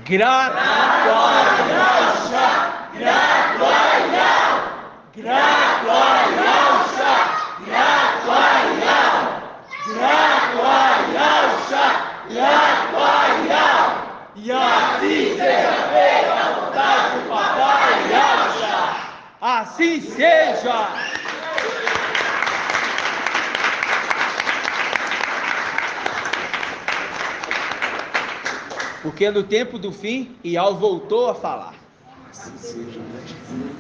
Graguaiaúcha, Graguaiau, Graguaiaúcha, Graguaiau, Graguaiaúcha, Graguaiau. E assim seja feita a vontade do Papai Yaúcha. Assim seja. Porque no tempo do fim, Iau voltou a falar.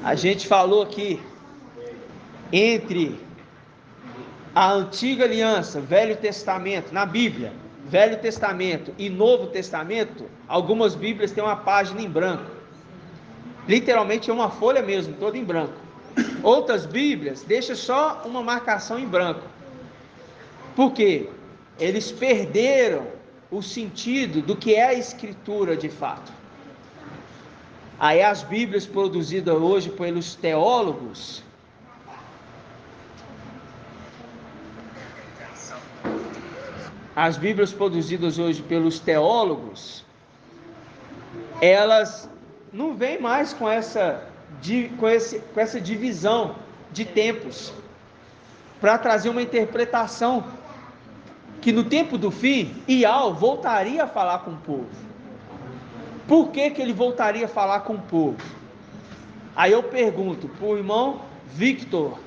A gente falou aqui, entre a antiga aliança, Velho Testamento, na Bíblia, Velho Testamento e Novo Testamento, algumas Bíblias têm uma página em branco. Literalmente é uma folha mesmo, toda em branco. Outras Bíblias deixam só uma marcação em branco. Por quê? Eles perderam o sentido do que é a Escritura de fato. Aí as Bíblias produzidas hoje pelos teólogos, elas não vêm mais com essa divisão de tempos, para trazer uma interpretação que no tempo do fim, Iau voltaria a falar com o povo. Por que ele voltaria a falar com o povo? Aí eu pergunto para o irmão Victor,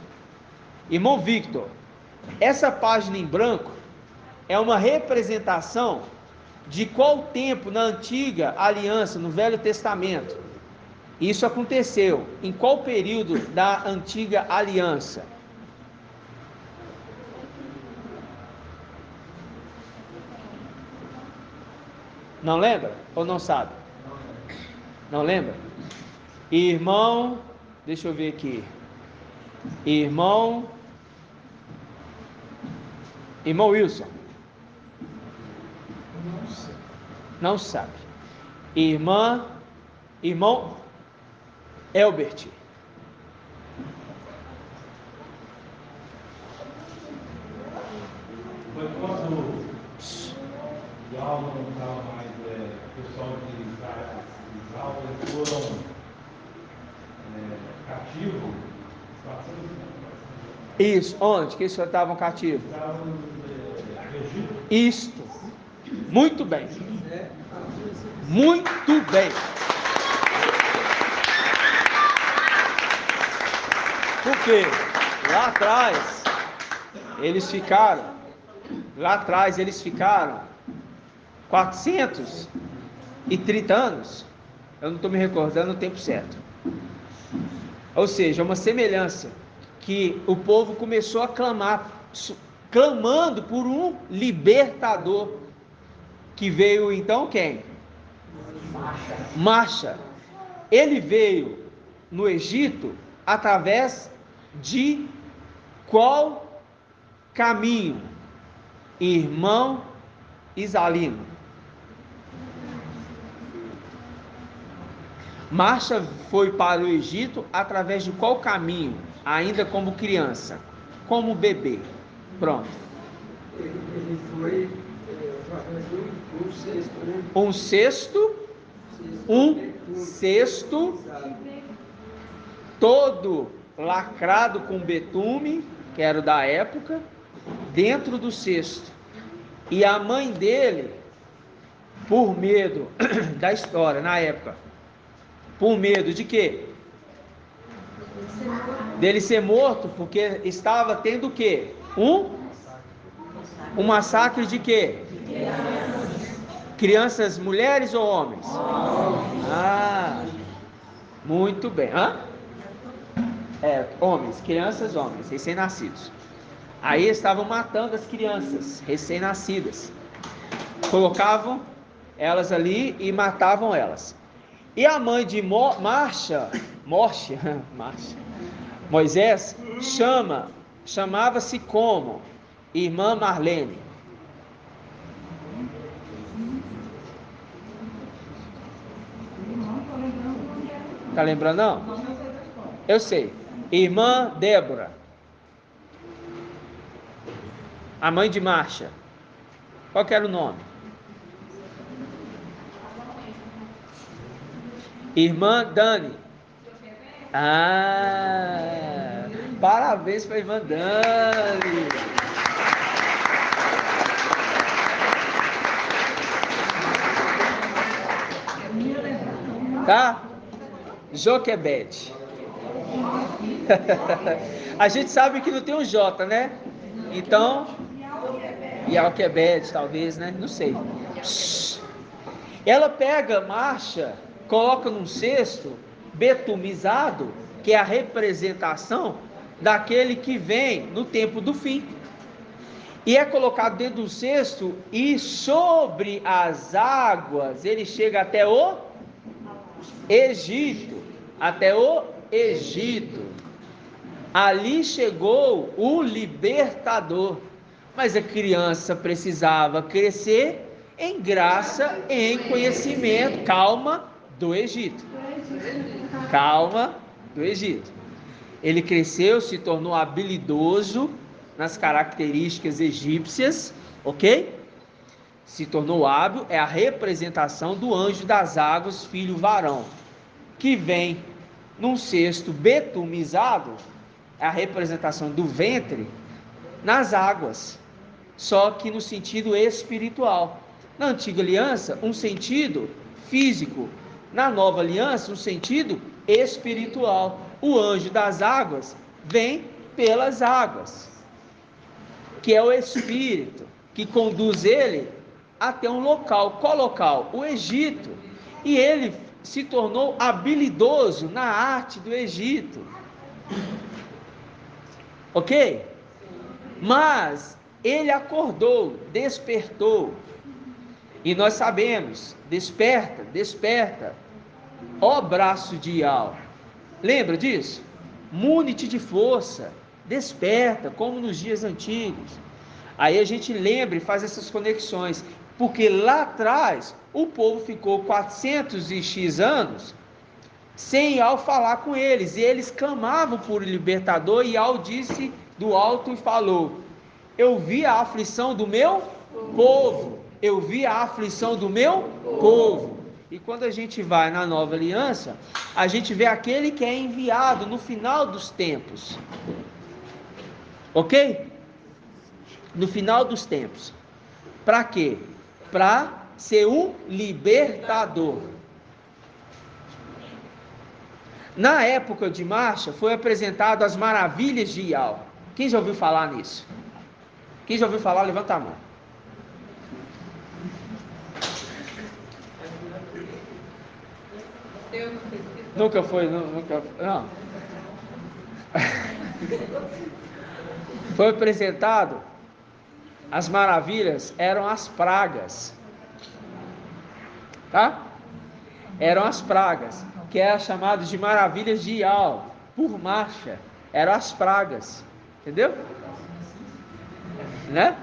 essa página em branco é uma representação de qual tempo na antiga aliança, no Velho Testamento? Isso aconteceu em qual período da antiga aliança? Não lembra? Ou não sabe? Não lembra? Irmão, deixa eu ver aqui. Irmão Wilson. Não sabe. Irmão Elbert. Foi quando Iau não estava mais, o pessoal de Israel, eles foram cativos. Isso, onde que eles estavam cativos? Estavam no Egito. Isto, muito bem, muito bem. Porque lá atrás eles ficaram 430 anos, eu não estou me recordando o tempo certo. Ou seja, uma semelhança que o povo começou a clamar, clamando por um libertador, que veio então quem? Marcha. Ele veio no Egito através de qual caminho? Irmão Isalino. Marcha foi para o Egito através de qual caminho? Ainda como criança, como bebê. Pronto. Ele foi um cesto todo lacrado com betume, que era da época, dentro do cesto. E a mãe dele, por medo da história na época, por medo de quê? Dele ser morto, porque estava tendo o quê? Um massacre de quê? Crianças, mulheres ou homens? Ah, muito bem. Homens, crianças, homens, recém-nascidos. Aí estavam matando as crianças recém-nascidas, colocavam elas ali e matavam elas. E a mãe de Moisés chamava-se como? Irmã Marlene. Tá lembrando não? Eu sei. Irmã Débora. A mãe de Marcha. Qual que era o nome? Irmã Dani. Parabéns para a irmã Dani. Tá? Joquebede. A gente sabe que não tem um J, né? Então, e Alquebede, talvez, né? Não sei. Ela pega, marcha, coloca num cesto betumizado, que é a representação daquele que vem no tempo do fim. E é colocado dentro do cesto, e sobre as águas ele chega até o Egito. Até o Egito. Ali chegou o libertador. Mas a criança precisava crescer em graça, em conhecimento. Calma do Egito. Calma do Egito. Ele cresceu, se tornou habilidoso nas características egípcias, ok? Se tornou hábil, é a representação do anjo das águas, filho varão, que vem num cesto betumizado, é a representação do ventre nas águas, só que no sentido espiritual. Na antiga aliança, um sentido físico. Na nova aliança, um sentido espiritual. O anjo das águas vem pelas águas, que é o Espírito, que conduz ele até um local. Qual local? O Egito. E ele se tornou habilidoso na arte do Egito. Ok? Mas ele acordou, despertou. E nós sabemos, desperta, desperta, ó braço de Ial. Lembra disso? Mune-te de força, desperta, como nos dias antigos. Aí a gente lembra e faz essas conexões, porque lá atrás o povo ficou 400 e X anos sem Ial falar com eles, e eles clamavam por libertador, e Ial disse do alto e falou: eu vi a aflição do meu povo, eu vi a aflição do meu povo. E quando a gente vai na nova aliança, a gente vê aquele que é enviado no final dos tempos, ok? No final dos tempos, para quê? Para ser um libertador. Na época de marcha, foi apresentado as maravilhas de Ial. Quem já ouviu falar nisso? Quem já ouviu falar, levanta a mão. Nunca foi, não. Foi apresentado, as maravilhas eram as pragas, tá? Eram as pragas, que eram chamadas de maravilhas de Ial, por marcha, eram as pragas, entendeu? Né?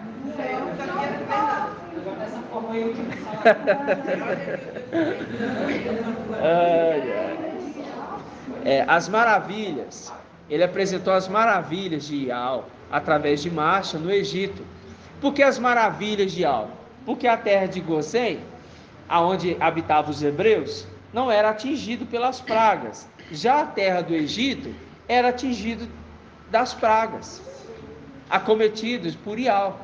As maravilhas, ele apresentou as maravilhas de Ial através de marcha no Egito. Por que as maravilhas de Ial? Porque a terra de Gozém, aonde habitavam os hebreus, não era atingido pelas pragas. Já a terra do Egito era atingido das pragas, acometidos por Ial.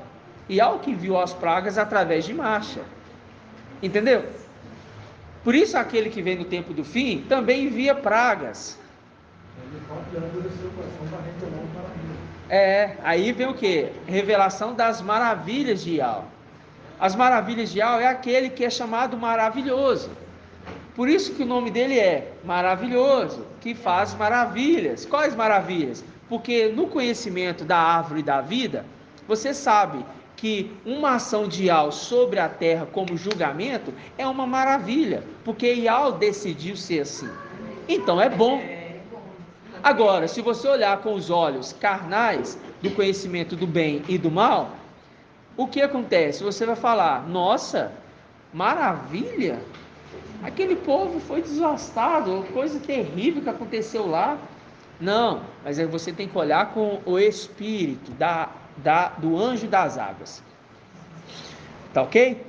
Ial que enviou as pragas através de marcha. Entendeu? Por isso aquele que vem no tempo do fim também envia pragas. Aí vem o que? Revelação das maravilhas de Ial. As maravilhas de Ial é aquele que é chamado maravilhoso. Por isso que o nome dele é maravilhoso, que faz maravilhas. Quais maravilhas? Porque no conhecimento da árvore da vida, você sabe que uma ação de Ial sobre a terra como julgamento é uma maravilha, porque Ial decidiu ser assim. Então é bom. Agora, se você olhar com os olhos carnais do conhecimento do bem e do mal, o que acontece? Você vai falar: nossa, maravilha, aquele povo foi desastado, coisa terrível que aconteceu lá. Não, mas aí você tem que olhar com o espírito do anjo das águas. Tá ok?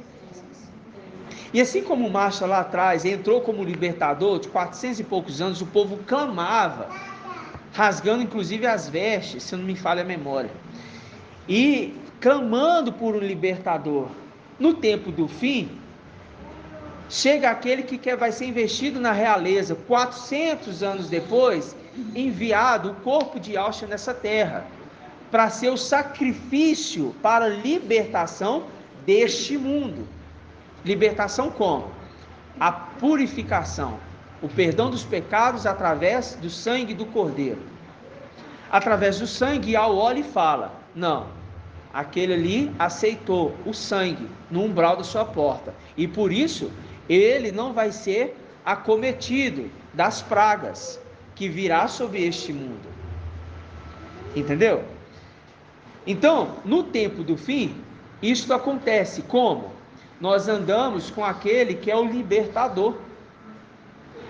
E assim como o Marshall lá atrás entrou como libertador, de 400 e poucos anos, o povo clamava, rasgando inclusive as vestes, se não me falha a memória, e clamando por um libertador. No tempo do fim, chega aquele que vai ser investido na realeza, 400 anos depois, enviado o corpo de Yahshua nessa terra, para ser o sacrifício para a libertação deste mundo. Libertação como? A purificação, o perdão dos pecados através do sangue do Cordeiro. Através do sangue, Yahweh olha e fala: não, aquele ali aceitou o sangue no umbral da sua porta, e por isso ele não vai ser acometido das pragas que virá sobre este mundo. Entendeu? Então, no tempo do fim, isto acontece como? Nós andamos com aquele que é o libertador,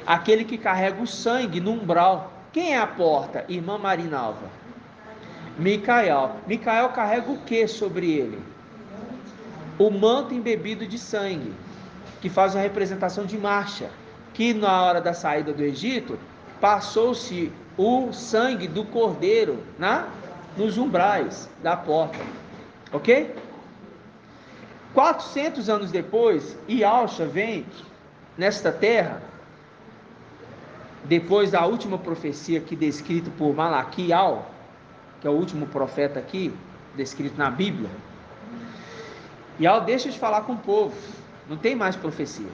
aquele que carrega o sangue no umbral. Quem é a porta? Irmã Marinalva. Micael. Micael carrega o que sobre ele? O manto embebido de sangue, que faz a representação de marcha, que na hora da saída do Egito, passou-se o sangue do cordeiro nos umbrais da porta, ok? 400 anos depois, Yahshua vem nesta terra, depois da última profecia aqui descrita por Malaquial, que é o último profeta aqui, descrito na Bíblia. Yahweh deixa de falar com o povo, não tem mais profecia,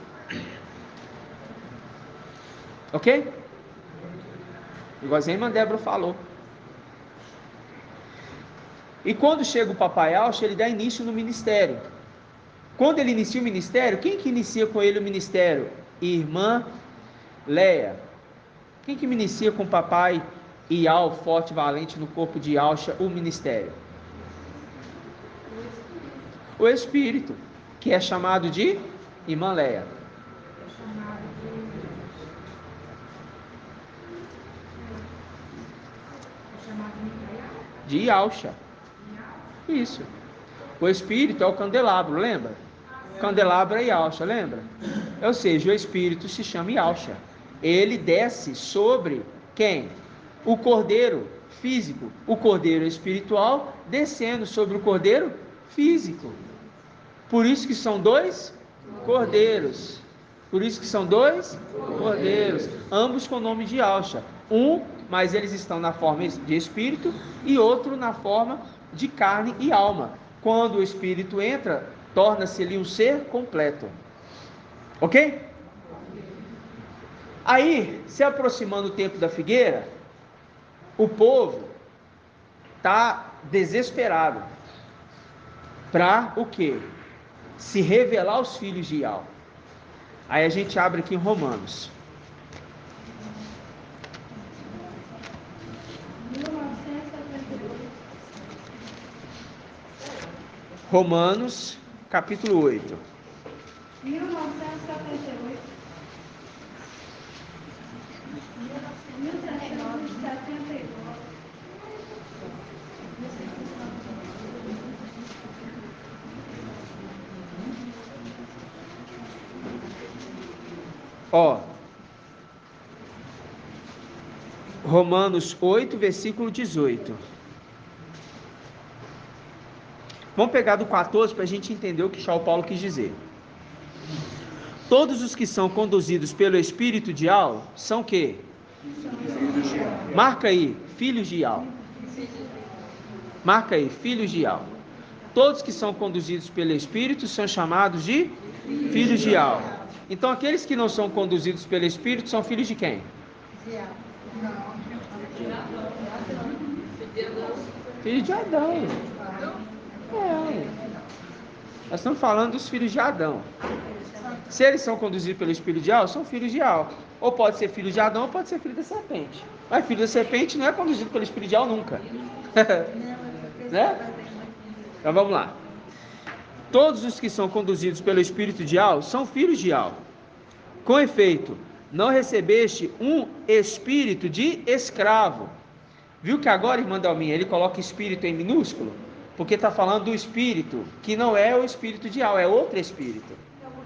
ok? Igualzinho a irmã Débora falou. E quando chega o papai Yahshua, ele dá início no ministério. Quando ele inicia o ministério, quem que inicia com ele o ministério? Irmã Leia. Quem que inicia com o papai Ial, forte e valente no corpo de Yahshua, o ministério? O Espírito, que é chamado de Irmã Leia. De Yahshua. Isso. O Espírito é o candelabro, lembra? Candelabro é Yahshua, lembra? Ou seja, o Espírito se chama Yahshua. Ele desce sobre quem? O cordeiro físico. O cordeiro espiritual descendo sobre o cordeiro físico. Por isso que são dois cordeiros. Por isso que são dois cordeiros. Ambos com o nome de Yahshua. Mas eles estão na forma de espírito, e outro na forma de carne e alma. Quando o espírito entra, torna-se ali um ser completo. Ok? Aí, se aproximando o tempo da figueira, o povo está desesperado para o quê? Se revelar aos filhos de Yahweh. Aí a gente abre aqui em Romanos. Romanos, capítulo 8. 1978. 1979. Ó, Romanos 8, versículo 18. Vamos pegar do 14 para a gente entender o que São Paulo quis dizer. Todos os que são conduzidos pelo Espírito de Yahweh são o quê? Marca aí, filhos de Yahweh. Marca aí, filhos de Yahweh. Todos que são conduzidos pelo Espírito são chamados de filhos de Yahweh. Então aqueles que não são conduzidos pelo Espírito são filhos de quem? Filhos de Adão. Nós estamos falando dos filhos de Adão. Se eles são conduzidos pelo Espírito de Yahweh, são filhos de Yahweh. Ou pode ser filho de Adão, ou pode ser filho da serpente. Mas filho da serpente não é conduzido pelo Espírito de Yahweh nunca. Né? Então vamos lá. Todos os que são conduzidos pelo Espírito de Yahweh são filhos de Yahweh. Com efeito, não recebeste um espírito de escravo. Viu que agora, irmã Dalminha, ele coloca espírito em minúsculo? Porque está falando do espírito, que não é o espírito de Yahweh, é outro espírito.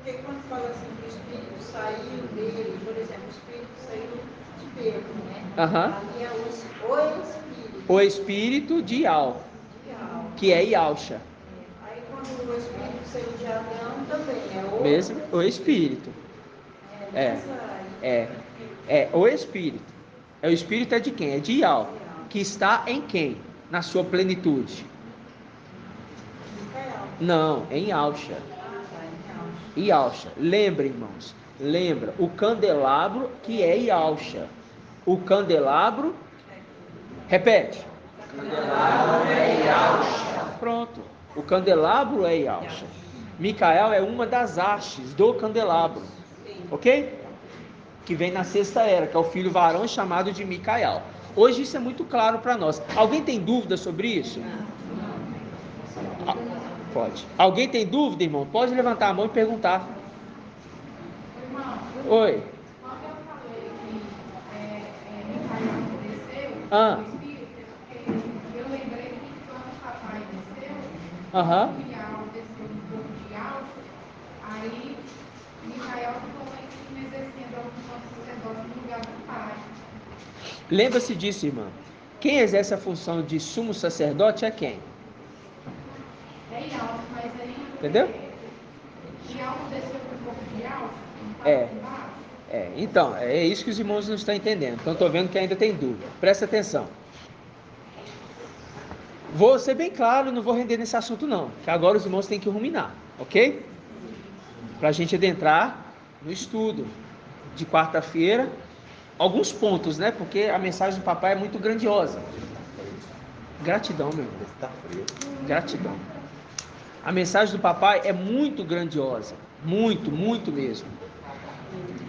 Porque quando fala assim que o espírito saiu dele, por exemplo, o espírito saiu de Pedro, né? Aham. Ali é o espírito. O espírito de Ial, que é Ialcha. Aí quando o espírito saiu de Adão também é o Mesmo o espírito. É o espírito. O espírito é de quem? É de Ial, que está em quem? Na sua plenitude. Não, em Ialcha. Ialcha. Lembra, irmãos. Lembra, o candelabro que é Ialcha. O candelabro, repete. O candelabro é Ialcha. Pronto. O candelabro é Ialcha. Micael é uma das hastes do candelabro. Ok? Que vem na sexta era, que é o filho varão chamado de Micael. Hoje isso é muito claro para nós. Alguém tem dúvida sobre isso? Pode. Alguém tem dúvida, irmão? Pode levantar a mão e perguntar. Oi. Quando eu falei que Micael desceu, Ah. o espírito, porque eu lembrei que quando o papai desceu, Aham. Micael desceu um pouco de alto, aí Micael ficou lá em cima exercendo a função de sacerdote no lugar do pai. Lembra-se disso, irmã. Quem exerce a função de sumo sacerdote é quem? É alto, mas aí. Entendeu? E alto desceu um pouco de alto, Então, é isso que os irmãos não estão entendendo. Então, estou vendo que ainda tem dúvida. Presta atenção. Vou ser bem claro, não vou render nesse assunto não, que agora os irmãos têm que ruminar, ok? Para a gente adentrar no estudo de quarta-feira, alguns pontos, né? Porque a mensagem do papai é muito grandiosa. Gratidão, meu irmão. Gratidão. A mensagem do papai é muito grandiosa, muito mesmo.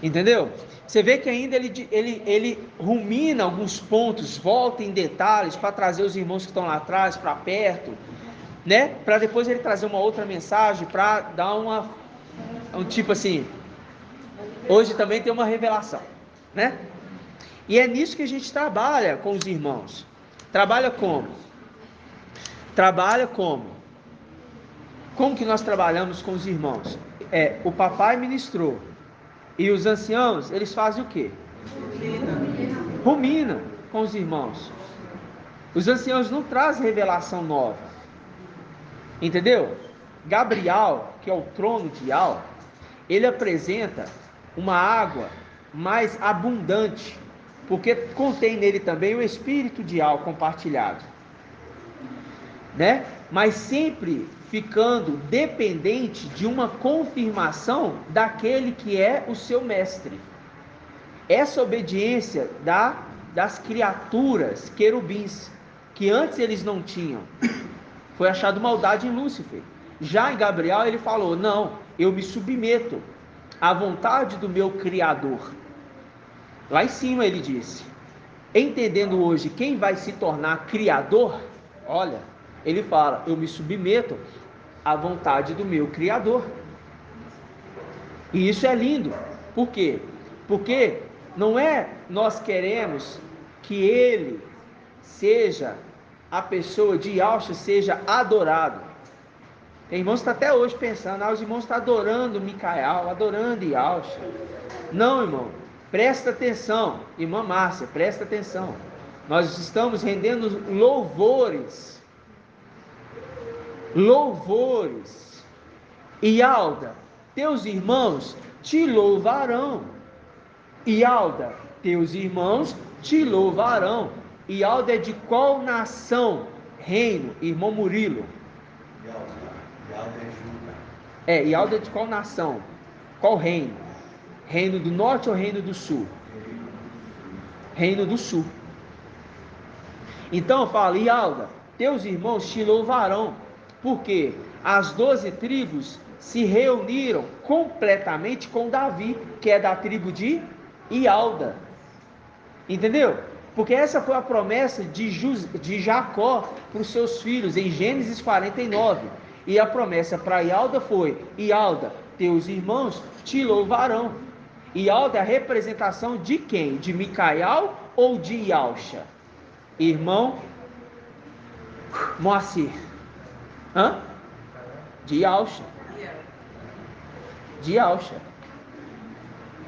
Entendeu? Você vê que ainda ele rumina alguns pontos, volta em detalhes para trazer os irmãos que estão lá atrás para perto, né? Para depois ele trazer uma outra mensagem para dar um tipo assim. Hoje também tem uma revelação, né? E é nisso que a gente trabalha com os irmãos. Trabalha como? Trabalha como? Como que nós trabalhamos com os irmãos? O papai ministrou. E os anciãos, eles fazem o quê? Rumina com os irmãos. Os anciãos não trazem revelação nova. Entendeu? Gabriel, que é o trono de Ial, ele apresenta uma água mais abundante, porque contém nele também o espírito de Ial compartilhado, né? Mas sempre ficando dependente de uma confirmação daquele que é o seu mestre. Essa obediência das criaturas querubins, que antes eles não tinham, foi achado maldade em Lúcifer. Já em Gabriel ele falou: não, eu me submeto à vontade do meu Criador. Lá em cima ele disse, entendendo hoje quem vai se tornar Criador, olha, ele fala: eu me submeto à vontade do meu Criador. E isso é lindo. Por quê? Porque não é nós queremos que ele seja a pessoa de Ialcha, seja adorado. Tem irmãos que estão até hoje pensando: os irmãos estão adorando Micael, adorando Ialcha. Não, irmão, presta atenção, irmã Márcia, presta atenção. Nós estamos rendendo louvores. E Alda, teus irmãos te louvarão. E Alda, teus irmãos te louvarão. E Alda é de qual nação? Reino, irmão Murilo. E Alda é de qual nação? Qual reino? Reino do norte ou reino do sul? Reino do sul. Então fala: e Alda, teus irmãos te louvarão, porque as 12 tribos se reuniram completamente com Davi, que é da tribo de Ialda. Entendeu? Porque essa foi a promessa de Jacó para os seus filhos em Gênesis 49. E a promessa para Ialda foi: Ialda, teus irmãos te louvarão. Ialda é a representação de quem? De Micael ou de Ialcha? Irmão Moacir. De Ialcha. de Yahshua.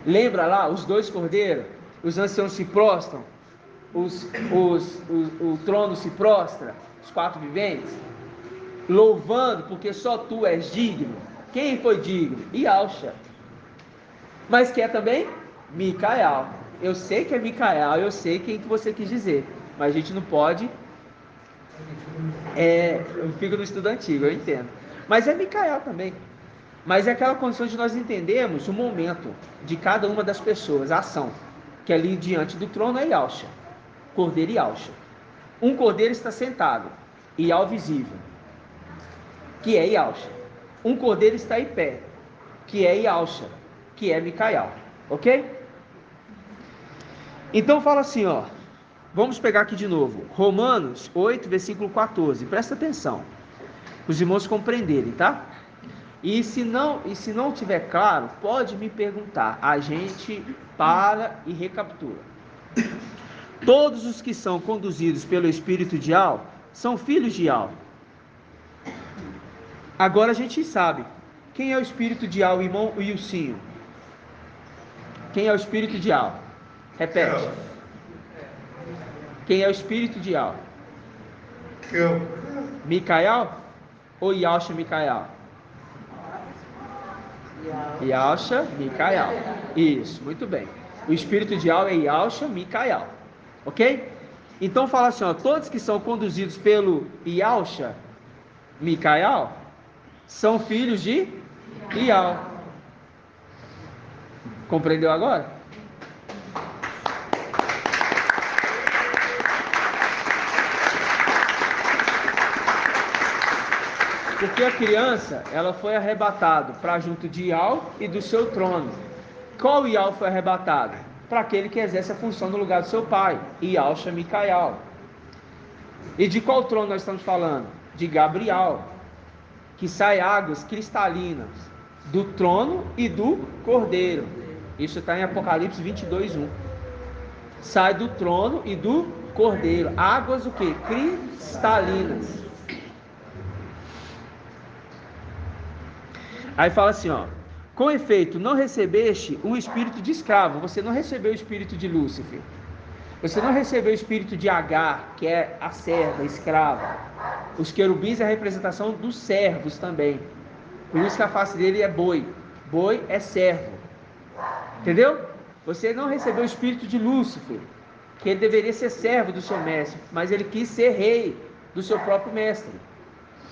Lembra lá, os 2 cordeiros, os anciãos se prostram, o trono se prostra, os 4 viventes, louvando, porque só tu és digno. Quem foi digno? Yahshua. Mas que é também Micael. Eu sei que é Micael, eu sei quem que você quis dizer, mas a gente não pode. Eu fico no estudo antigo, eu entendo. Mas é Micael também. Mas é aquela condição de nós entendermos o momento de cada uma das pessoas, a ação, que ali diante do trono é Yahshua, cordeiro e Yahshua. Um cordeiro está sentado, e ao visível, que é Yahshua. Um cordeiro está em pé, que é Yahshua, que é Micael. Ok? Então fala assim, ó. Vamos pegar aqui de novo. Romanos 8, versículo 14. Presta atenção. Os irmãos compreenderem, tá? E se não tiver claro, pode me perguntar. A gente para e recapitula. Todos os que são conduzidos pelo Espírito de Yahweh são filhos de Yahweh. Agora a gente sabe. Quem é o Espírito de Yahweh, irmão Wilsinho? Quem é o Espírito de Yahweh? Repete. Quem é o Espírito de Yahweh? Micael ou Yahshua Micael? Yahshua Micael. Isso, muito bem. O Espírito de Yahweh é Yahshua Micael. Ok? Então fala assim, ó, todos que são conduzidos pelo Yahshua Micael são filhos de Yahweh. Compreendeu agora? Porque a criança, ela foi arrebatada para junto de Yahweh e do seu trono. Qual Yahweh foi arrebatado? Para aquele que exerce a função no lugar do seu pai, Yahshua Micael. E de qual trono nós estamos falando? De Gabriel, que sai águas cristalinas do trono e do cordeiro. Isso está em Apocalipse 22, 1. Sai do trono e do cordeiro. Águas o quê? Cristalinas. Aí fala assim, ó. Com efeito, não recebeste um espírito de escravo. Você não recebeu o espírito de Lúcifer. Você não recebeu o espírito de Agar, que é a serva, a escrava. Os querubins é a representação dos servos também. Por isso que a face dele é boi. Boi é servo. Entendeu? Você não recebeu o espírito de Lúcifer, que ele deveria ser servo do seu mestre, mas ele quis ser rei do seu próprio mestre.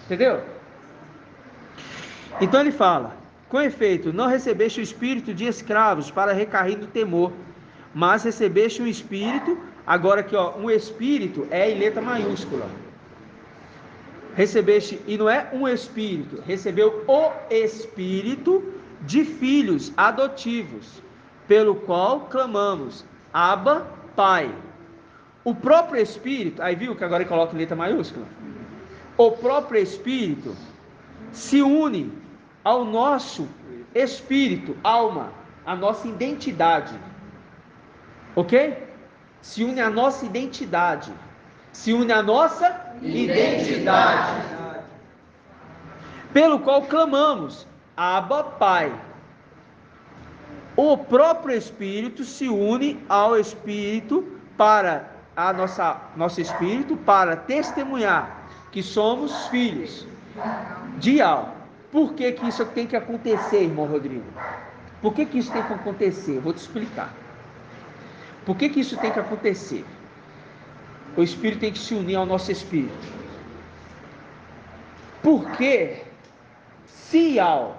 Entendeu? Então ele fala, com efeito, não recebeste o espírito de escravos para recair no temor, mas recebeste um espírito, agora aqui ó, um espírito é em letra maiúscula. Recebeste, e não é um espírito, recebeu o espírito de filhos adotivos, pelo qual clamamos, Abba, Pai. O próprio espírito, aí viu que agora ele coloca em letra maiúscula? O próprio espírito se une ao nosso espírito, alma, a nossa identidade, ok? Se une à nossa identidade, se une à nossa identidade, pelo qual clamamos, Abba, Pai. O próprio Espírito se une ao Espírito para nosso Espírito para testemunhar que somos filhos de Yahweh. Por que que isso tem que acontecer, irmão Rodrigo? Por que que isso tem que acontecer? Vou te explicar. Por que que isso tem que acontecer? O Espírito tem que se unir ao nosso Espírito. Porque se Yahweh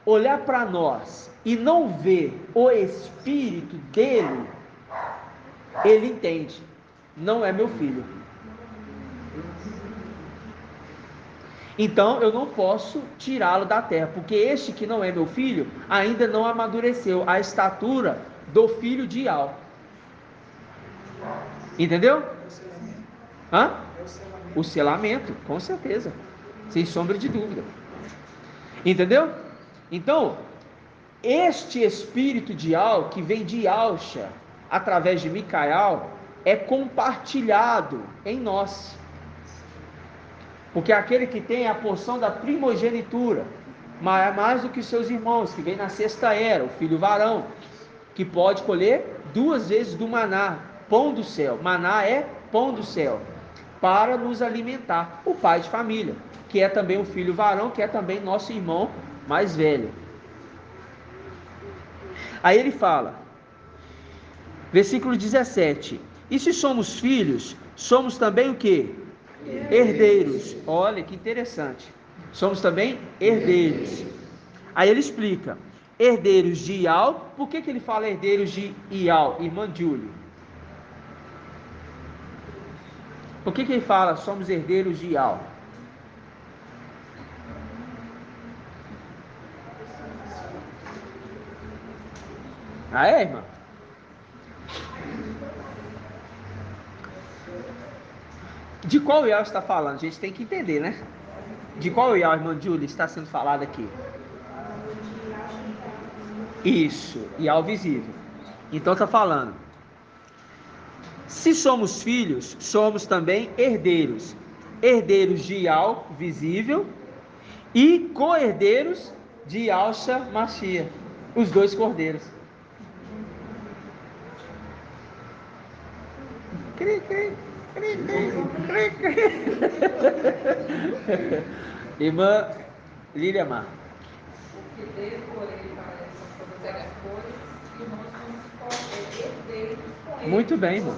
olhar para nós e não ver o Espírito dele, ele entende, não é meu filho. Então eu não posso tirá-lo da terra, porque este que não é meu filho, ainda não amadureceu a estatura do filho de Yahweh. Entendeu? Hã? O selamento, com certeza, sem sombra de dúvida. Entendeu? Então, este espírito de Yahweh, que vem de Yahshua, através de Micael, é compartilhado em nós. Porque aquele que tem a porção da primogenitura, mais do que os seus irmãos, que vem na sexta era, o filho varão, que pode colher 2 vezes do maná, pão do céu. Maná é pão do céu, para nos alimentar. O pai de família, que é também o filho varão, que é também nosso irmão mais velho. Aí ele fala, versículo 17: e se somos filhos, somos também o quê? Herdeiros. Olha que interessante. Somos também herdeiros. Aí ele explica, herdeiros de Ial. Por que ele fala herdeiros de Ial, irmã Júlia? Por que ele fala somos herdeiros de Ial? Ah, é, irmã? De qual Ial está falando? A gente tem que entender, né? De qual Ial, irmã Júlia, está sendo falado aqui? Isso, Ial visível. Então está falando, se somos filhos, somos também herdeiros. Herdeiros de Ial visível e co-herdeiros de Yahshua Mashiach, os 2 cordeiros. Cri, cri, cri, cri, cri, cri. Irmã Liliamar. Porque dele, porém, são todas as coisas, e nós somos herdeiros com ele. Muito bem, irmão.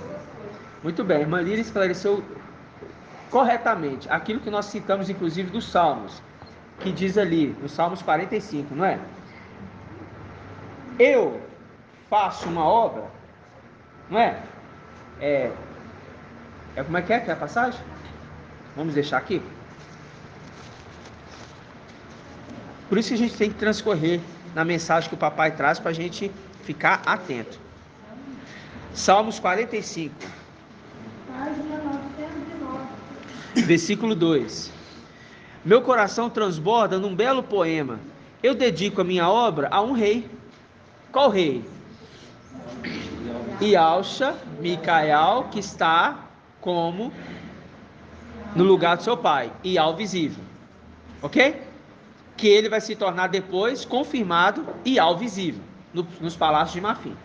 Muito bem, a irmã Lília esclareceu corretamente aquilo que nós citamos, inclusive, dos Salmos, que diz ali, no Salmos 45, não é? Eu faço uma obra, não é? Como é que é a passagem? Vamos deixar aqui. Por isso que a gente tem que transcorrer na mensagem que o papai traz para a gente ficar atento. Salmos 45. Página 909. Versículo 2. Meu coração transborda num belo poema. Eu dedico a minha obra a um rei. Qual rei? Yahshua Micael, que está como no lugar do seu pai. Ial visível. Ok? Que ele vai se tornar depois confirmado Ial visível nos palácios de Mafim.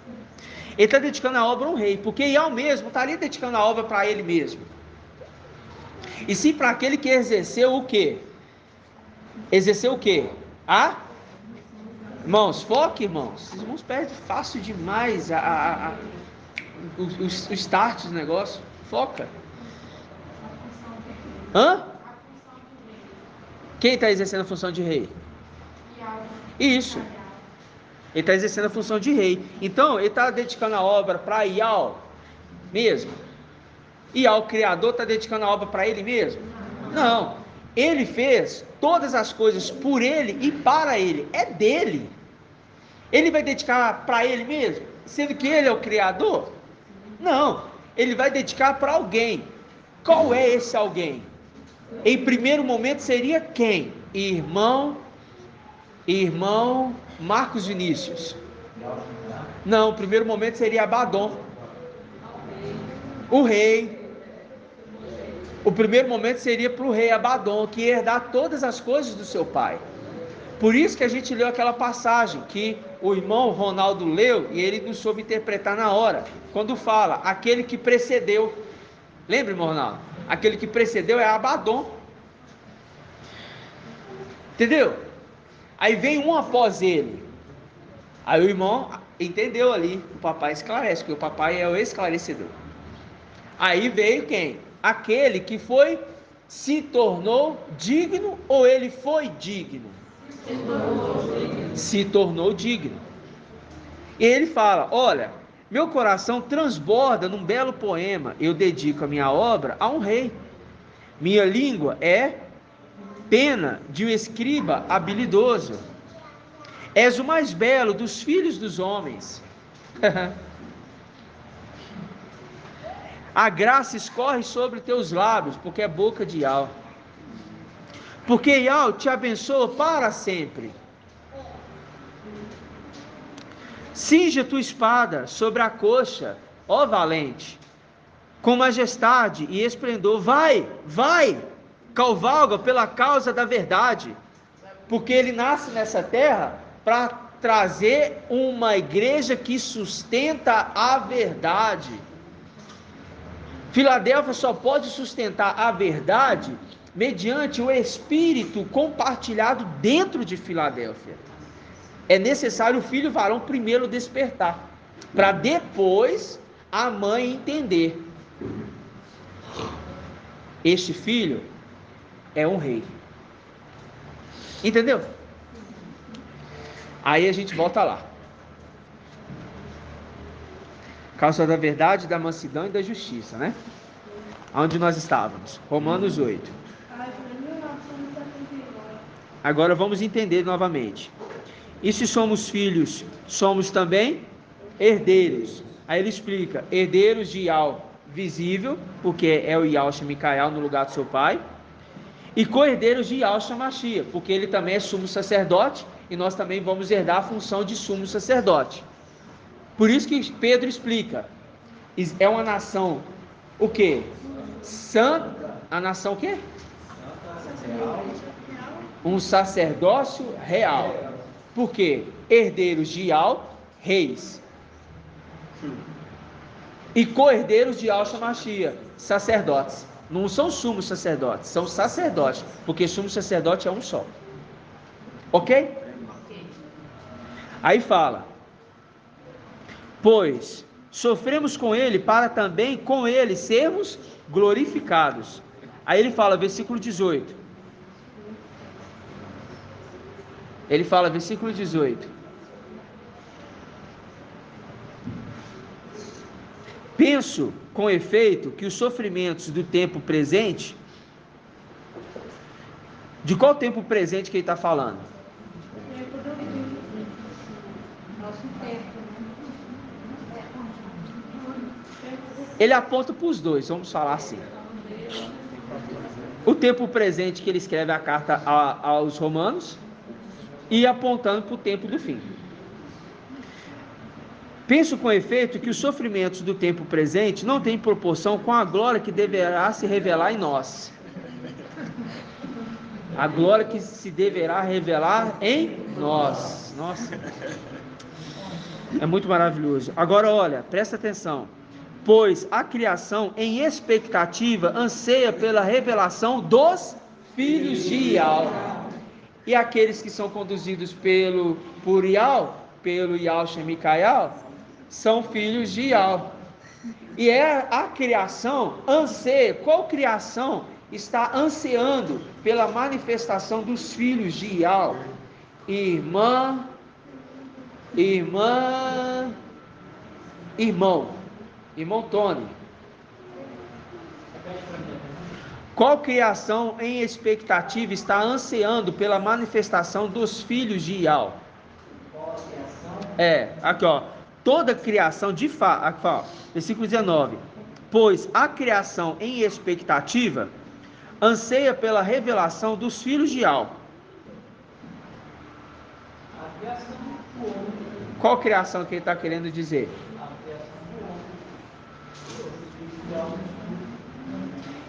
Ele está dedicando a obra a um rei, porque Ial mesmo está ali dedicando a obra para ele mesmo. E sim para aquele que exerceu o quê? Exerceu o quê? Irmãos, foque, irmãos. Os irmãos perdem fácil demais o start do negócio. Foca. Quem está exercendo a função de rei? Isso. Ele está exercendo a função de rei. Então, ele está dedicando a obra para Ial mesmo. Ial, o Criador, está dedicando a obra para ele mesmo? Não. Ele fez todas as coisas por ele e para ele. É dele. Ele vai dedicar para ele mesmo? Sendo que ele é o Criador? Não. Ele vai dedicar para alguém. Qual é esse alguém? Em primeiro momento seria quem? Irmão Marcos Vinícius. Não, o primeiro momento seria Abaddon, o rei. O primeiro momento seria para o rei Abaddon, que ia herdar todas as coisas do seu pai. Por isso que a gente leu aquela passagem que o irmão Ronaldo leu e ele não soube interpretar na hora, quando fala, aquele que precedeu. Lembra, irmão Ronaldo? Aquele que precedeu é Abaddon. Entendeu? Aí vem um após ele. Aí o irmão entendeu ali, o papai esclarece, porque o papai é o esclarecedor. Aí veio quem? Aquele que se tornou digno, ou ele foi digno? Se tornou digno. E ele fala, olha, meu coração transborda num belo poema, eu dedico a minha obra a um rei. Minha língua é pena de um escriba habilidoso. És o mais belo dos filhos dos homens. A graça escorre sobre teus lábios, porque é boca de Ial. Porque Ial te abençoa para sempre. Cinge a tua espada sobre a coxa, ó valente, com majestade e esplendor. Vai, cavalga pela causa da verdade. Porque ele nasce nessa terra para trazer uma igreja que sustenta a verdade. Filadélfia só pode sustentar a verdade mediante o Espírito compartilhado dentro de Filadélfia. É necessário o filho varão primeiro despertar, para depois a mãe entender. Este filho é um rei. Entendeu? Aí a gente volta lá. Causa da verdade, da mansidão e da justiça, né? Onde nós estávamos? Romanos 8. Agora vamos entender novamente. E se somos filhos, somos também herdeiros. Aí ele explica: herdeiros de Ial visível, porque é o Yahshua Micael no lugar do seu pai, e co-herdeiros de Yahshua Mashiach, porque ele também é sumo sacerdote, e nós também vamos herdar a função de sumo sacerdote. Por isso que Pedro explica, é uma nação, o quê? Santa, a nação o quê? Um sacerdócio real. Por quê? Herdeiros de Ial, reis. E co-herdeiros de Yahshua Mashiach, sacerdotes. Não são sumos sacerdotes, são sacerdotes, porque sumo sacerdote é um só. Ok? Aí fala: pois sofremos com ele para também com ele sermos glorificados. Aí ele fala, versículo 18. Ele fala, versículo 18. Penso, com efeito, que os sofrimentos do tempo presente... De qual tempo presente que ele está falando? Ele aponta para os dois, vamos falar assim. O tempo presente que ele escreve a carta aos romanos, e apontando para o tempo do fim. Penso com efeito que os sofrimentos do tempo presente não têm proporção com a glória que deverá se revelar em nós. A glória que se deverá revelar em nós. Nossa, é muito maravilhoso. Agora olha, presta atenção. Pois a criação em expectativa anseia pela revelação dos filhos de Ial. E aqueles que são conduzidos por Ial, pelo Yahshua Micael, são filhos de Ial. E é a criação anseia. Qual criação está ansiando pela manifestação dos filhos de Ial? Irmão. Irmão Tony. Qual criação em expectativa está ansiando pela manifestação dos filhos de Ial? Aqui ó, toda criação de fato, aqui ó, versículo 19. Pois a criação em expectativa anseia pela revelação dos filhos de Ial. Qual criação que ele está querendo dizer?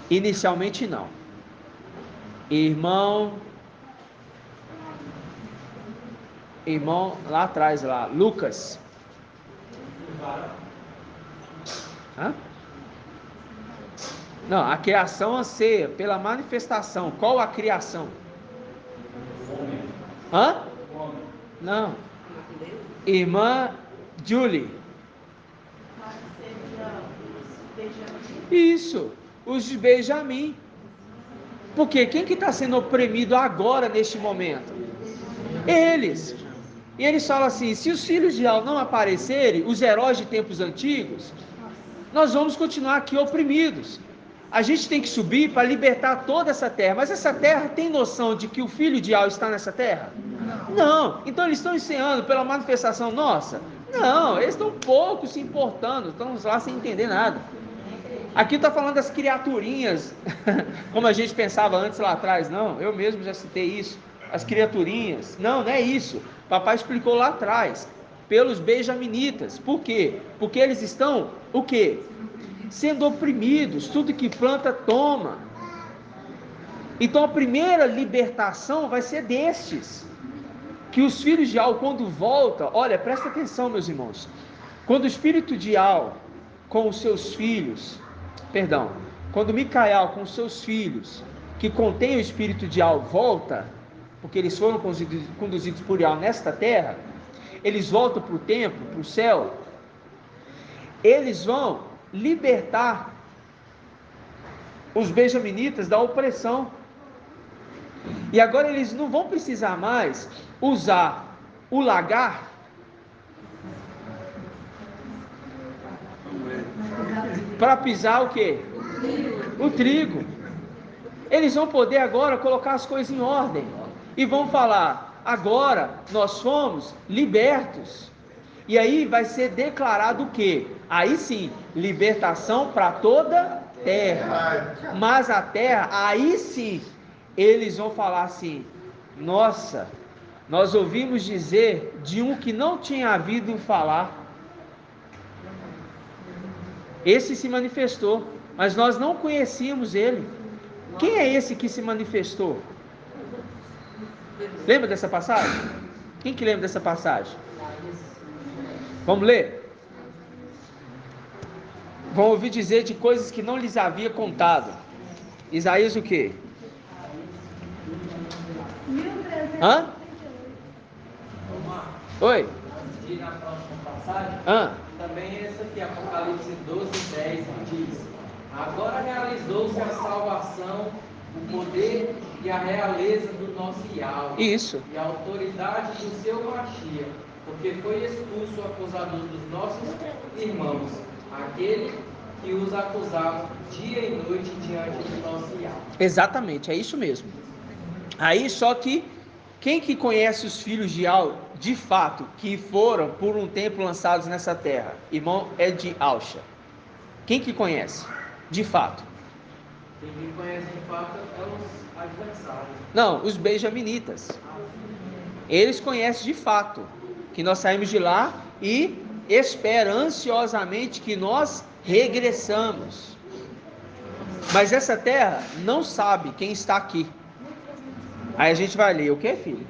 Inicialmente não. Irmão lá atrás, lá, Lucas. Hã? Não, a criação anseia pela manifestação. Qual a criação? Hã? Não. Irmã Julie. Isso, os de Benjamim. Porque quem que está sendo oprimido agora, neste momento? Eles. E eles falam assim, se os filhos de Ial não aparecerem, os heróis de tempos antigos, nós vamos continuar aqui oprimidos. A gente tem que subir para libertar toda essa terra. Mas essa terra tem noção de que o filho de Ial está nessa terra? Não. Então eles estão ensinando pela manifestação nossa? Não, eles estão pouco se importando, estão lá sem entender nada. Aqui está falando das criaturinhas, como a gente pensava antes lá atrás. Não, eu mesmo já citei isso. As criaturinhas. Não é isso. Papai explicou lá atrás. Pelos benjaminitas. Por quê? Porque eles estão, o quê? Sendo oprimidos. Tudo que planta, toma. Então a primeira libertação vai ser destes, que os filhos de Al, quando voltam, olha, presta atenção, meus irmãos, quando o espírito de Al com os seus filhos, quando Micael com os seus filhos, que contém o espírito de Al, volta, porque eles foram conduzidos por Al nesta terra, eles voltam para o templo, para o céu, eles vão libertar os benjaminitas da opressão, e agora eles não vão precisar mais usar o lagar para pisar o quê? O trigo. Eles vão poder agora colocar as coisas em ordem e vão falar: agora nós fomos libertos. E aí vai ser declarado o quê? Aí sim, libertação para toda terra. Mas a terra, aí sim, eles vão falar assim: nossa, nós ouvimos dizer de um que não tinha havido falar. Esse se manifestou, mas nós não conhecíamos ele. Quem é esse que se manifestou? Lembra dessa passagem? Quem que lembra dessa passagem? Vamos ler? Vão ouvir dizer de coisas que não lhes havia contado. Isaías o quê? Hã? Oi? E na próxima passagem, também essa aqui, Apocalipse 12:10, diz: agora realizou-se a salvação, o poder e a realeza do nosso Yahweh. Isso. E a autoridade do seu Mashiach, porque foi expulso o acusador dos nossos irmãos, aquele que os acusava dia e noite diante do nosso Yahweh. Exatamente, é isso mesmo. Aí só que quem que conhece os filhos de Al, de fato, que foram por um tempo lançados nessa terra? Irmão, é de Alcha. Quem que conhece? De fato. Quem conhece de fato é os adversários. Não, os benjaminitas. Eles conhecem de fato que nós saímos de lá e esperam ansiosamente que nós regressamos. Mas essa terra não sabe quem está aqui. Aí a gente vai ler o que, filho?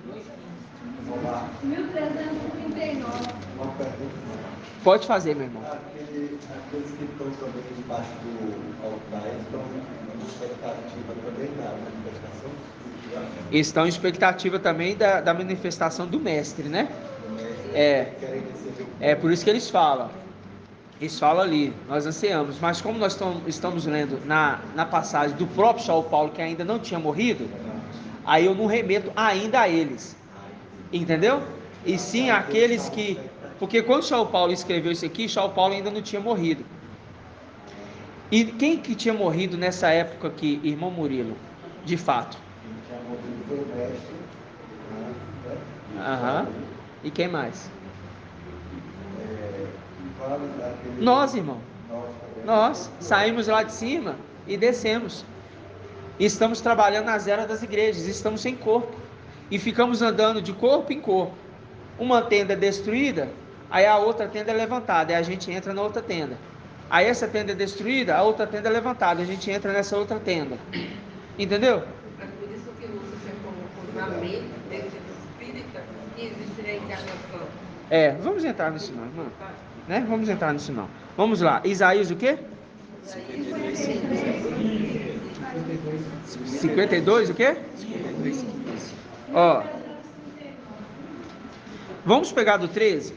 1339. Pode fazer, meu irmão. Aqueles que estão também debaixo do altar estão em expectativa também da manifestação? Estão em expectativa também da manifestação do mestre, né? É por isso que eles falam. Eles falam ali, nós ansiamos. Mas como nós estamos lendo na passagem do próprio Saul Paulo, que ainda não tinha morrido, aí eu não remeto ainda a eles, entendeu? E sim aqueles que, porque quando Saul Paulo escreveu isso aqui, Saul Paulo ainda não tinha morrido. E quem que tinha morrido nessa época aqui, irmão Murilo, de fato? Tinha morrido foi o mestre. Aham. E quem mais? Nós, irmão. Nós saímos lá de cima e descemos. Estamos trabalhando nas eras das igrejas, estamos sem corpo e ficamos andando de corpo em corpo. Uma tenda é destruída, aí a outra tenda é levantada, aí a gente entra na outra tenda. Aí essa tenda é destruída, a outra tenda é levantada, a gente entra nessa outra tenda. Entendeu? É por isso que você colocou na mente desse espírita que existe a encarnação. Vamos entrar nisso não, irmão. Né? Vamos entrar nisso não. Vamos lá, Isaías o quê? 52 o quê? Ó. Vamos pegar do 13?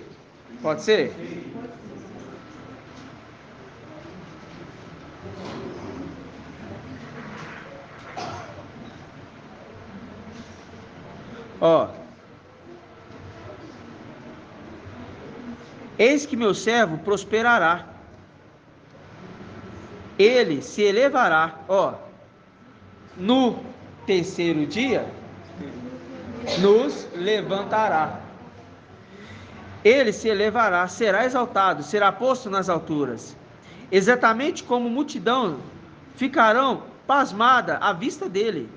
Pode ser? Ó. Eis que meu servo prosperará. Ele se elevará, no terceiro dia nos levantará. Ele se elevará, será exaltado, será posto nas alturas. Exatamente como multidão ficarão pasmada à vista dele.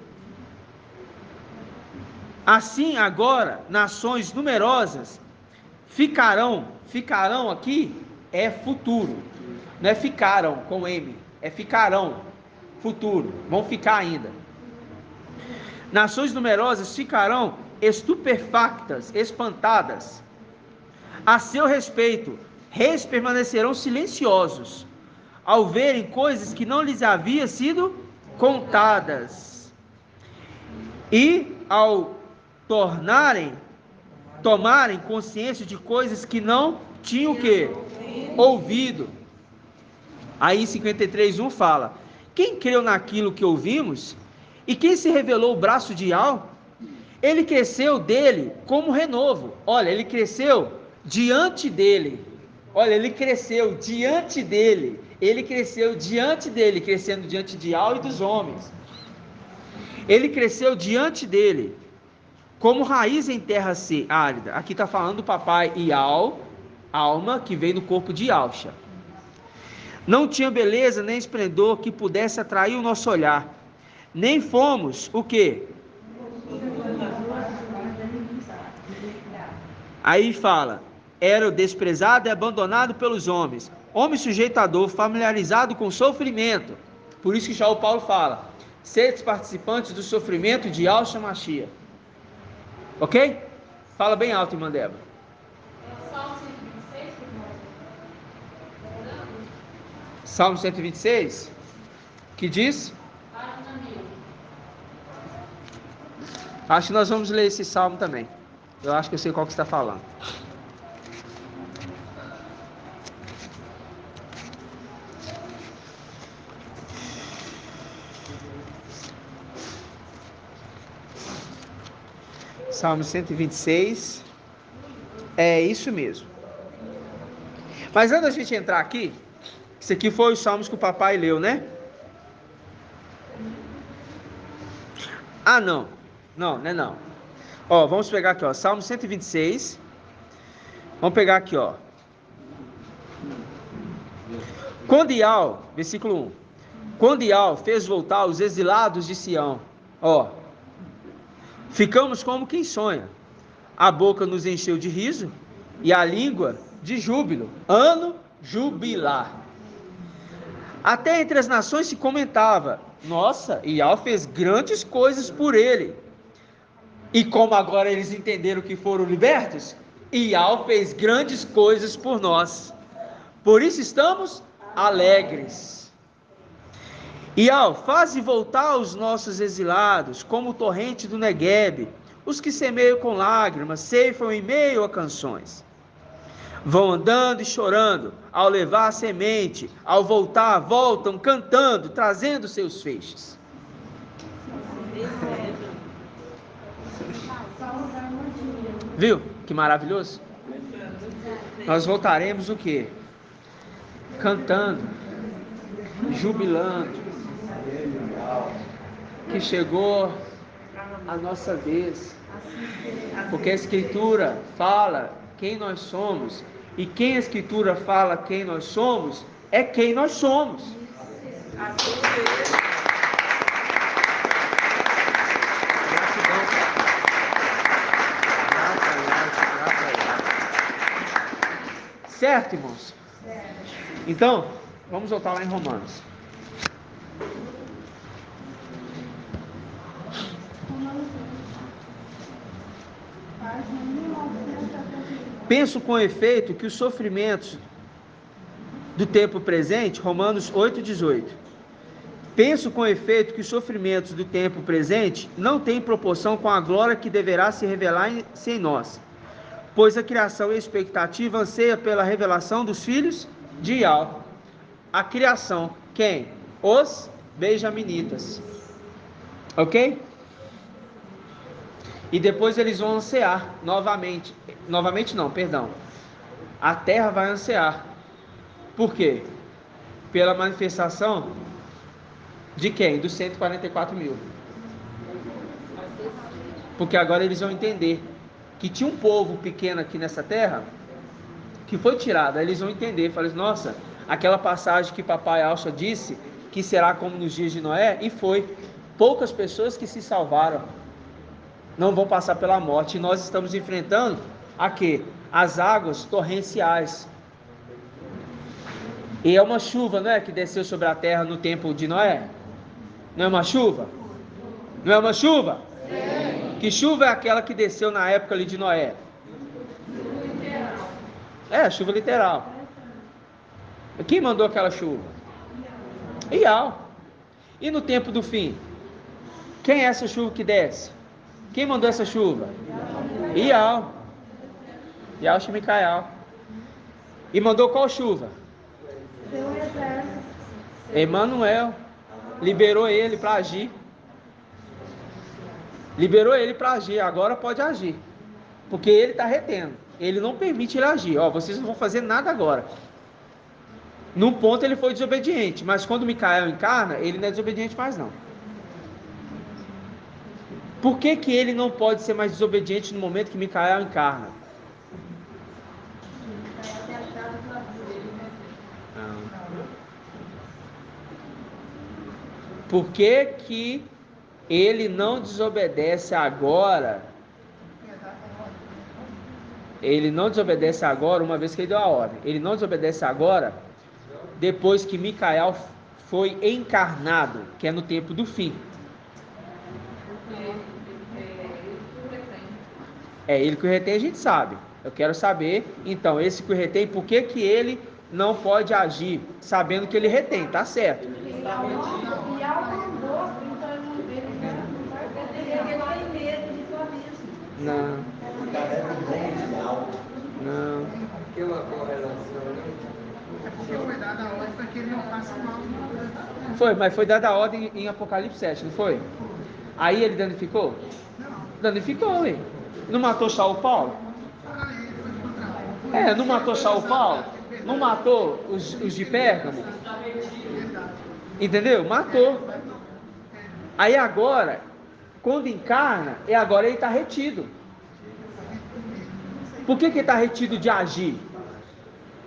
Assim agora nações numerosas ficarão aqui é futuro, não é ficaram com M, é ficarão, futuro, vão ficar ainda. Nações numerosas ficarão estupefactas, espantadas. A seu respeito, reis permanecerão silenciosos, ao verem coisas que não lhes haviam sido contadas. E ao tomarem consciência de coisas que não tinham o quê? Ouvido. Aí em 53:1 fala: quem creu naquilo que ouvimos? E quem se revelou o braço de Al? Ele cresceu dele como renovo. Olha, ele cresceu diante dele. Olha, ele cresceu diante dele. Ele cresceu diante dele, crescendo diante de Al e dos homens. Ele cresceu diante dele, como raiz em terra árida. Aqui está falando do papai Ial, alma que veio no corpo de Alcha. Não tinha beleza nem esplendor que pudesse atrair o nosso olhar. Nem fomos o quê? Aí fala: era o desprezado e abandonado pelos homens, homem sujeitador, familiarizado com o sofrimento. Por isso que já o Paulo fala: sedes participantes do sofrimento de Yahshua Mashiach. Ok? Fala bem alto, irmã Débora. Salmo 126, que diz? Acho que nós vamos ler esse salmo também. Eu acho que eu sei qual que está falando. Salmo 126. É isso mesmo. Mas antes da gente entrar aqui, isso aqui foi os salmos que o papai leu, né? Ah, não. Não, não é não. Ó, vamos pegar aqui, ó, Salmo 126. Vamos pegar aqui, ó. Quando Ial, versículo 1. Quando Ial fez voltar os exilados de Sião, ó, ficamos como quem sonha. A boca nos encheu de riso e a língua de júbilo. Ano jubilar. Até entre as nações se comentava: nossa, Ial fez grandes coisas por ele. E como agora eles entenderam que foram libertos, Ial fez grandes coisas por nós. Por isso estamos alegres. Ial, faze voltar os nossos exilados, como o torrente do Neguebe. Os que semeiam com lágrimas, ceifam em meio a canções. Vão andando e chorando, ao levar a semente, ao voltar, voltam cantando, trazendo seus feixes. Viu? Que maravilhoso. Nós voltaremos o quê? Cantando, jubilando, que chegou a nossa vez, porque a Escritura fala quem nós somos, e quem a Escritura fala quem nós somos, é quem nós somos. Certo, irmãos? Então, vamos voltar lá em Romanos. Penso com efeito que os sofrimentos do tempo presente, Romanos 8,18. Penso com efeito que os sofrimentos do tempo presente não têm proporção com a glória que deverá se revelar em nós. Pois a criação e a expectativa anseia pela revelação dos filhos de Ial. A criação, quem? Os benjaminitas. Ok? E depois eles vão ansiar novamente. Novamente não, perdão. A terra vai ansiar. Por quê? Pela manifestação de quem? Dos 144 mil. Porque agora eles vão entender que tinha um povo pequeno aqui nessa terra que foi tirado. Aí eles vão entender, falam: nossa, aquela passagem que papai Alcha disse que será como nos dias de Noé, e foi. Poucas pessoas que se salvaram não vão passar pela morte, e nós estamos enfrentando a quê? As águas torrenciais. E é uma chuva, não é, que desceu sobre a terra no tempo de Noé? Não é uma chuva? Não é uma chuva? Que chuva é aquela que desceu na época ali de Noé? É, chuva literal. Quem mandou aquela chuva? Ial. E no tempo do fim? Quem é essa chuva que desce? Quem mandou essa chuva? Ial. Ial Shemicael. E mandou qual chuva? Emanuel. Liberou ele para agir. Liberou ele para agir. Agora pode agir. Porque ele está retendo. Ele não permite ele agir. Ó, vocês não vão fazer nada agora. Num ponto ele foi desobediente. Mas quando Micael encarna, ele não é desobediente mais não. Por que que ele não pode ser mais desobediente no momento que Micael encarna? Por que que ele não desobedece agora? Ele não desobedece agora, uma vez que ele deu a ordem. Ele não desobedece agora, depois que Micael foi encarnado, que é no tempo do fim. É ele que o retém, a gente sabe. Eu quero saber, então, esse que o retém, por que que ele não pode agir, sabendo que ele retém, tá certo? Não. Não. Aquela correlação, né? Porque foi dada a ordem para que ele não faça mal. Foi, mas foi dada a ordem em Apocalipse 7, não foi? Aí ele danificou? Danificou, hein? Não matou Saulo Paulo? É, não matou Saulo Paulo? Não matou os de Pérgamo? Entendeu? Matou. Aí agora, quando encarna, agora ele está retido. Por que ele está retido de agir?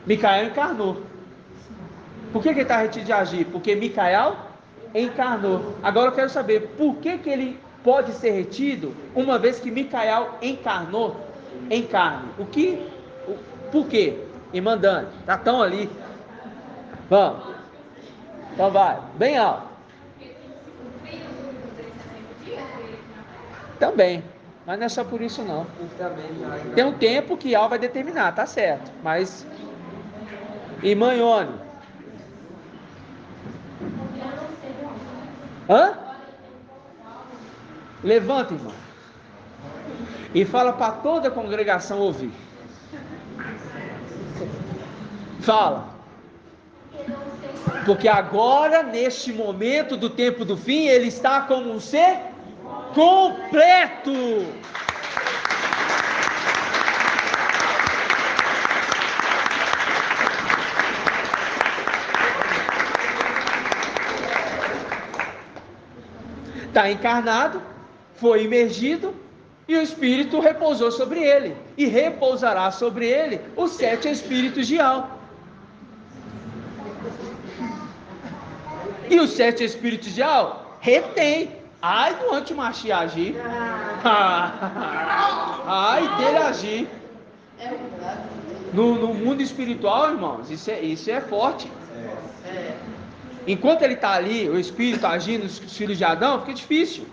Micael encarnou. Por que ele está retido de agir? Porque Micael encarnou. Agora eu quero saber, por que que ele pode ser retido, uma vez que Micael encarnou em carne? Por quê? E mandando, tá tão ali. Vamos. Então vai, bem alto. Também, mas não é só por isso não. Tem um tempo que Al vai determinar, tá certo. Mas, irmã Ione. Hã? Levanta, irmão. E fala para toda a congregação ouvir. Fala. Porque agora, neste momento do tempo do fim, ele está como um ser completo. Está encarnado, foi imergido e o Espírito repousou sobre ele. E repousará sobre ele os 7 Espíritos de Al. E os 7 Espíritos de Al retém. Ai do antimachi agir. Ai dele agir. No mundo espiritual, irmãos, isso é forte. Enquanto ele está ali, o Espírito agindo nos filhos de Adão, fica difícil.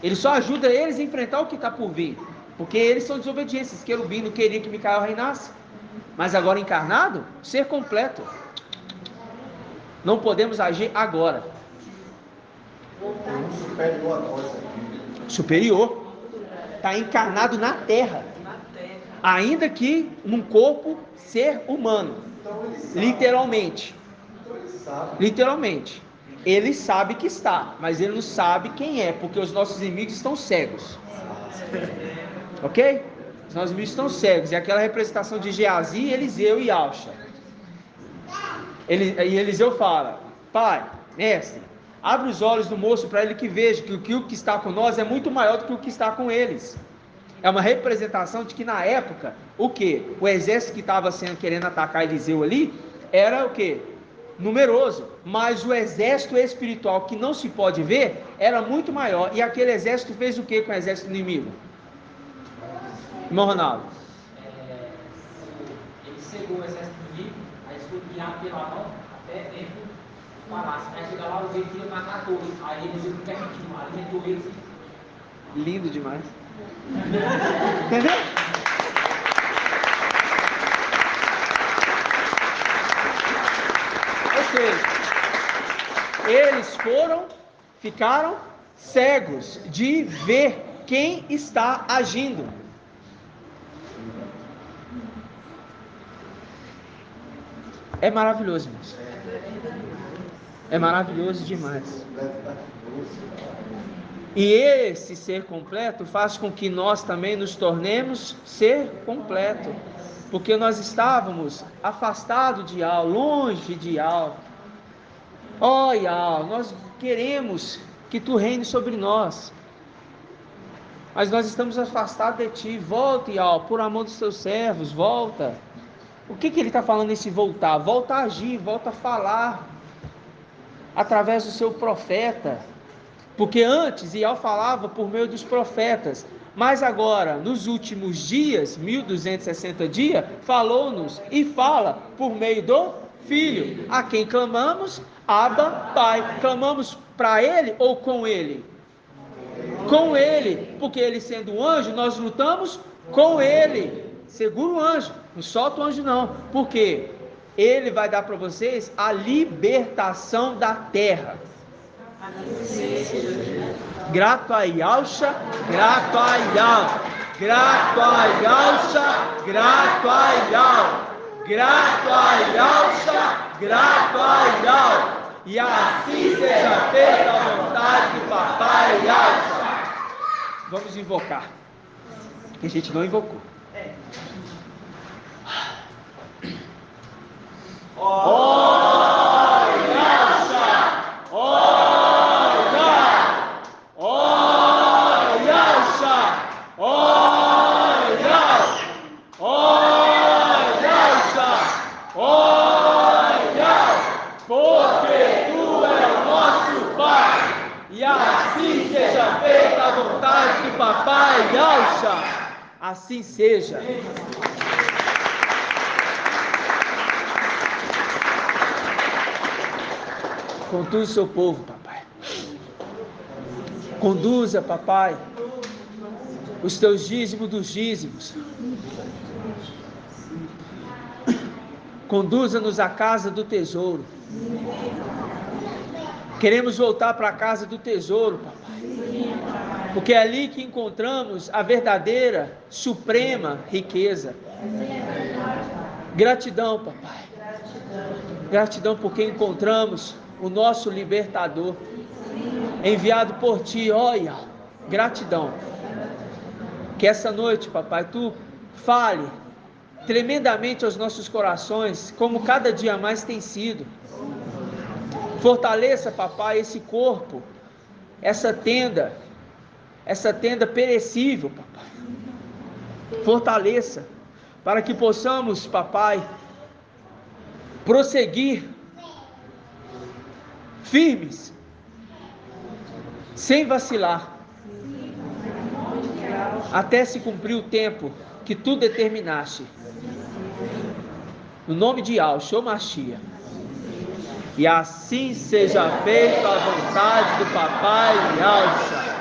Ele só ajuda eles a enfrentar o que está por vir. Porque eles são desobedientes. Esse querubim não queria que Micael reinasse. Mas agora encarnado, ser completo. Não podemos agir agora. Superior a nós. Superior. Está encarnado na terra. Ainda que num corpo ser humano. Literalmente. Literalmente. Ele sabe que está, mas ele não sabe quem é, porque os nossos inimigos estão cegos. Ok? Os nossos inimigos estão cegos. É aquela representação de Geazi, Eliseu e Alcha. E Eliseu fala: Pai, mestre, abre os olhos do moço para ele que veja que o que está com nós é muito maior do que o que está com eles. É uma representação de que na época, o que? O exército que estava querendo atacar Eliseu ali, era o que? Numeroso, mas o exército espiritual que não se pode ver, era muito maior, e aquele exército fez o que com o exército inimigo? Irmão Ronaldo? Ele cegou o exército inimigo, aí eles foram guiar pela mão até dentro do palácio, aí chega lá, o rei queria matar todos, aí eles não permitiram, alimentou eles Lindo demais. Entendeu? Ou seja, eles ficaram cegos de ver quem está agindo. É maravilhoso, irmãos. É maravilhoso demais. E esse ser completo faz com que nós também nos tornemos ser completo. Porque nós estávamos afastados de Yahweh, longe de Yahweh. Ó Yahweh, nós queremos que Tu reine sobre nós. Mas nós estamos afastados de Ti. Volta, Yahweh, por amor dos Teus servos, volta. O que ele está falando nesse voltar? Volta a agir, volta a falar. Através do seu profeta. Porque antes Yahweh falava por meio dos profetas. Mas agora, nos últimos dias, 1260 dias, falou-nos e fala por meio do Filho, a quem clamamos, Abba, Pai. Clamamos para Ele ou com Ele? Com Ele, porque Ele sendo um anjo, nós lutamos com Ele. Segura o anjo, não solta o anjo não, porque Ele vai dar para vocês a libertação da terra. Grato a Yahusha, grato a Yahweh, grato a Yahusha, grato a Yahweh, grato a Yahusha, grato a Yahweh, e assim seja feita a vontade do papai Yahusha. Vamos invocar, que a gente não invocou. Porque Tu é o nosso Pai, e assim seja feita a vontade do papai Yahusha. Assim seja. Conduz o seu povo, papai. Conduza, papai, os teus dízimos dos dízimos. Conduza-nos à casa do tesouro. Queremos voltar para a casa do tesouro, papai. Porque é ali que encontramos a verdadeira, suprema riqueza. Gratidão, papai. Gratidão porque encontramos o nosso libertador, enviado por Ti, olha, gratidão. Que essa noite, papai, Tu fale tremendamente aos nossos corações, como cada dia mais tem sido. Fortaleça, papai, esse corpo, essa tenda perecível, papai. Fortaleça, para que possamos, papai, prosseguir firmes, sem vacilar, até se cumprir o tempo que Tu determinaste. No nome de Yahshua Mashiach. E assim seja feita a vontade do papai Yahshua.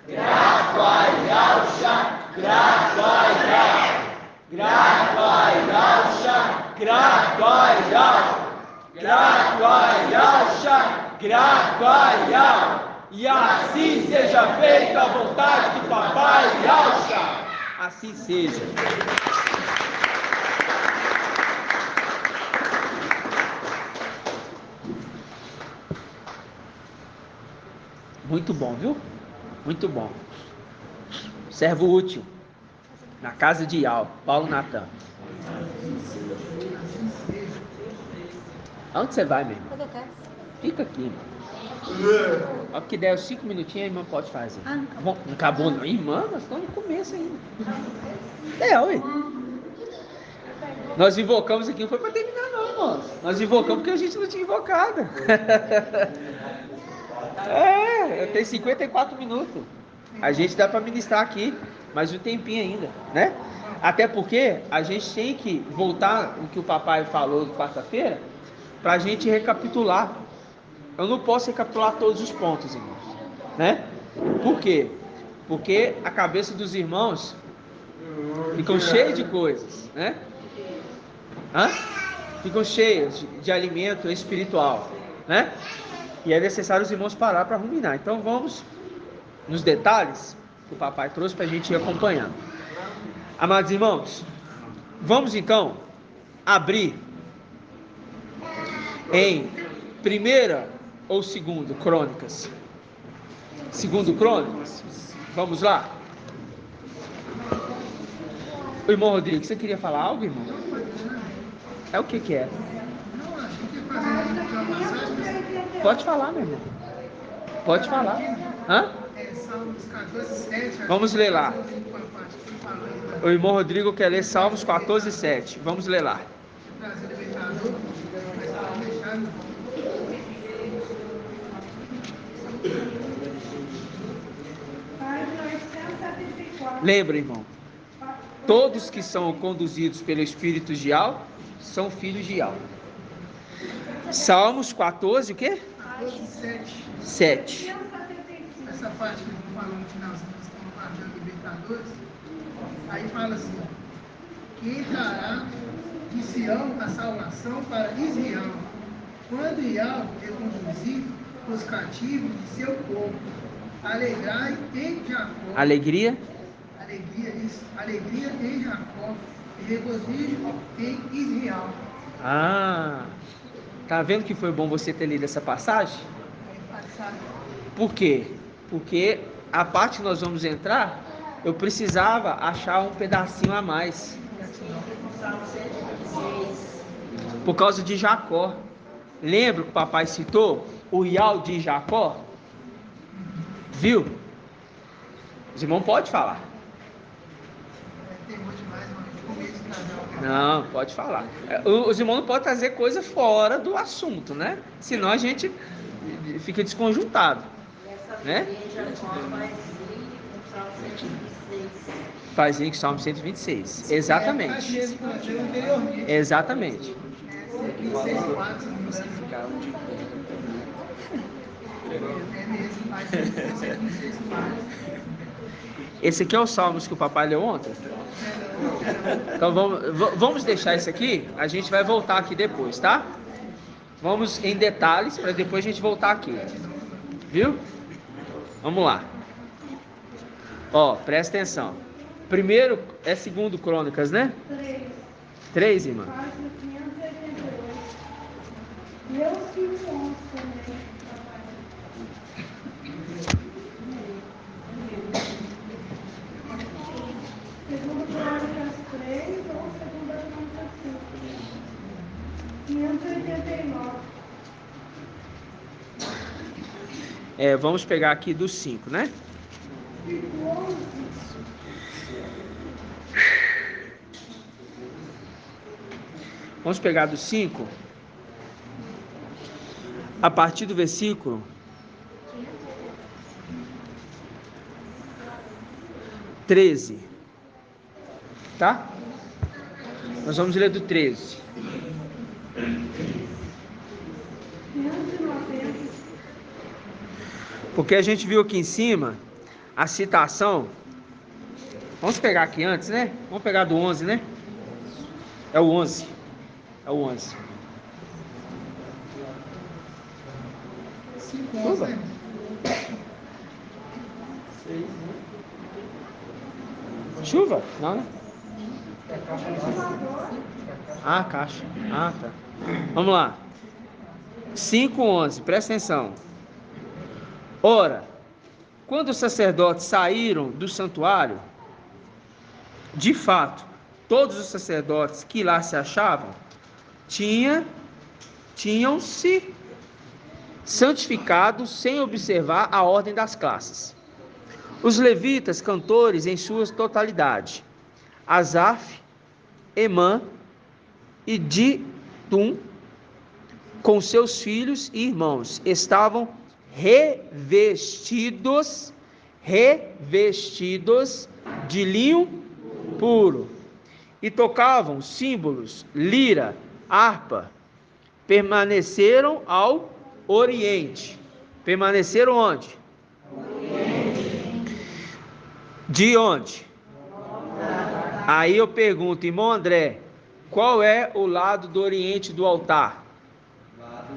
Grato a Yahshua, grato a Yahshua, grato a Yahshua, grato a Yahshua, grato a Yahshua, grato a Yahshua. E assim seja feita a vontade do papai Yahshua. Assim seja. Muito bom, viu? Muito bom. Servo útil. Na casa de Yahweh, Paulo Natan. Aonde você vai, meu irmão? Fica aqui, irmão. Ó, que der os 5 minutinhos, a irmã pode fazer. Bom, não acabou não. Irmã, nós estamos no começo ainda. Ué. Nós invocamos aqui, não foi para terminar não, irmão. Nós invocamos porque a gente não tinha invocado. Eu tenho 54 minutos. A gente dá para ministrar aqui, mais um tempinho ainda, né? Até porque a gente tem que voltar o que o papai falou quarta-feira, para a gente recapitular. Eu não posso recapitular todos os pontos, irmãos, né? Por quê? Porque a cabeça dos irmãos ficam cheias de coisas, né? Ficam cheias de alimento espiritual, né? E é necessário os irmãos parar para ruminar. Então vamos nos detalhes que o papai trouxe para a gente ir acompanhando. Amados irmãos, vamos então abrir em 1ª ou 2ª Crônicas? 2ª Crônicas? Vamos lá? O irmão Rodrigo, você queria falar algo, irmão? É o que é? Não, acho que fazer uma passagem. Pode falar, meu irmão. Pode falar. Salmos 14, 7. Vamos ler lá. O irmão Rodrigo quer ler Salmos 14, 7. Vamos ler lá. Lembra, irmão? Todos que são conduzidos pelo Espírito de Yahweh são filhos de Yahweh. Salmos 14, o quê? 7. Essa parte que eu vou falar no finalzinho, nós estamos guardando Libertadores. Aí fala assim: que entrará de Sião a salvação para Israel, quando Yahweh reconduzir os cativos de seu povo. Alegrai em Jacó. Alegria em Jacó e regozijo em Israel. Tá vendo que foi bom você ter lido essa passagem? Por quê? Porque a parte que nós vamos entrar, eu precisava achar um pedacinho a mais. Por causa de Jacó. Lembra que o papai citou o Yahweh de Jacó? Viu? Os irmãos podem falar. Não, pode falar. Os irmãos não podem trazer coisa fora do assunto, né? Senão a gente fica desconjuntado, né? Faz link com o Salmo 126. Exatamente. Exatamente. Esse aqui é o Salmos que o papai leu ontem? Então vamos deixar isso aqui. A gente vai voltar aqui depois, tá? Vamos em detalhes para depois a gente voltar aqui. Viu? Vamos lá. Ó, presta atenção. Primeiro é 2º Crônicas, né? 3, irmã. E eu sigo 11 também. Segundo Crônicas 3 ou Segunda Crônicas 5? 589. Vamos pegar aqui do 5, né? Vamos pegar do 5. A partir do versículo 13, tá? Nós vamos ler do 13. Porque a gente viu aqui em cima a citação. Vamos pegar aqui antes, né? Vamos pegar do 11, né? É o 11. É o 11. Chuva? Chuva? Não, né? Caixa. Tá. Vamos lá. 5:11. Presta atenção. Ora, quando os sacerdotes saíram do santuário, de fato, todos os sacerdotes que lá se achavam tinham-se santificado sem observar a ordem das classes. Os levitas, cantores em sua totalidade, Asaf, Emã e Ditum, com seus filhos e irmãos, estavam revestidos de linho puro, e tocavam símbolos, lira, harpa. Permaneceram ao Oriente. Permaneceram onde? Oriente. De onde? Aí eu pergunto, irmão André, qual é o lado do oriente do altar? Lado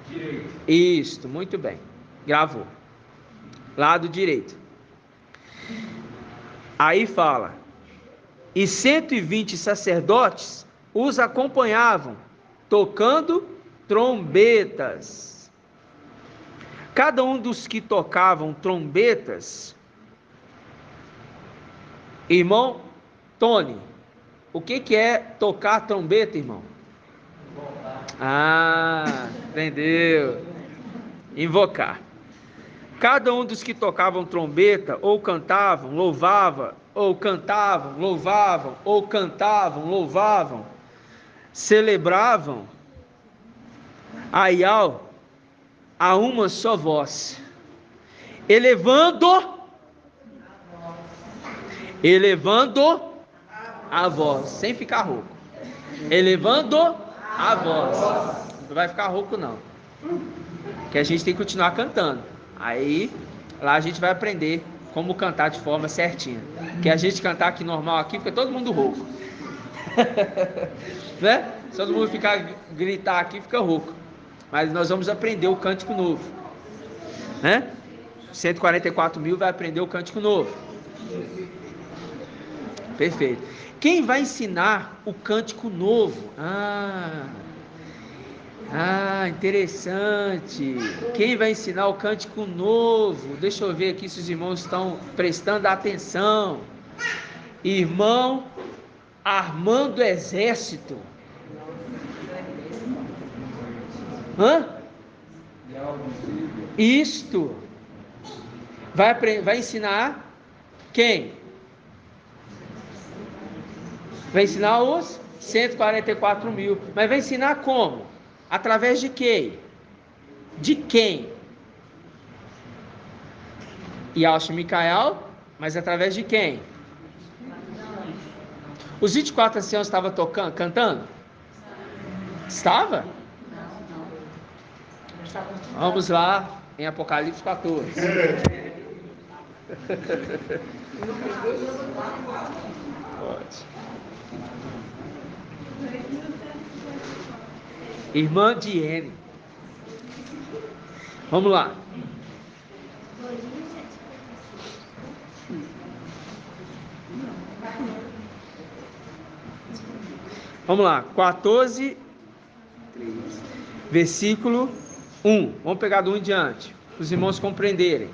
direito. Isto, muito bem. Gravou. Lado direito. Aí fala, e 120 sacerdotes os acompanhavam, tocando trombetas. Cada um dos que tocavam trombetas, irmão Tony, o que é tocar trombeta, irmão? Ah, entendeu? Invocar. Cada um dos que tocavam trombeta, ou cantavam, louvavam, ou cantavam, louvavam, ou cantavam, louvavam, celebravam a Iau a uma só voz, elevando a voz, sem ficar rouco, elevando a voz, não vai ficar rouco não, que a gente tem que continuar cantando, aí lá a gente vai aprender como cantar de forma certinha, que a gente cantar aqui normal aqui, fica todo mundo rouco, né? Se todo mundo gritar aqui, fica rouco, mas nós vamos aprender o cântico novo, né? 144 mil vai aprender o cântico novo. Perfeito. Quem vai ensinar o cântico novo? Interessante. Quem vai ensinar o cântico novo? Deixa eu ver aqui se os irmãos estão prestando atenção. Irmão Armando Exército. Isto. Vai ensinar quem? Vai ensinar os 144 mil. Mas vai ensinar como? Através de quem? De quem? Yaush e Micael, mas através de quem? Os 24 anciãos estavam cantando? Estava? Vamos lá em Apocalipse 14. Pode. Irmã Diene. Vamos lá. Vamos lá. 14, versículo 1. Vamos pegar do 1 em diante, para os irmãos compreenderem.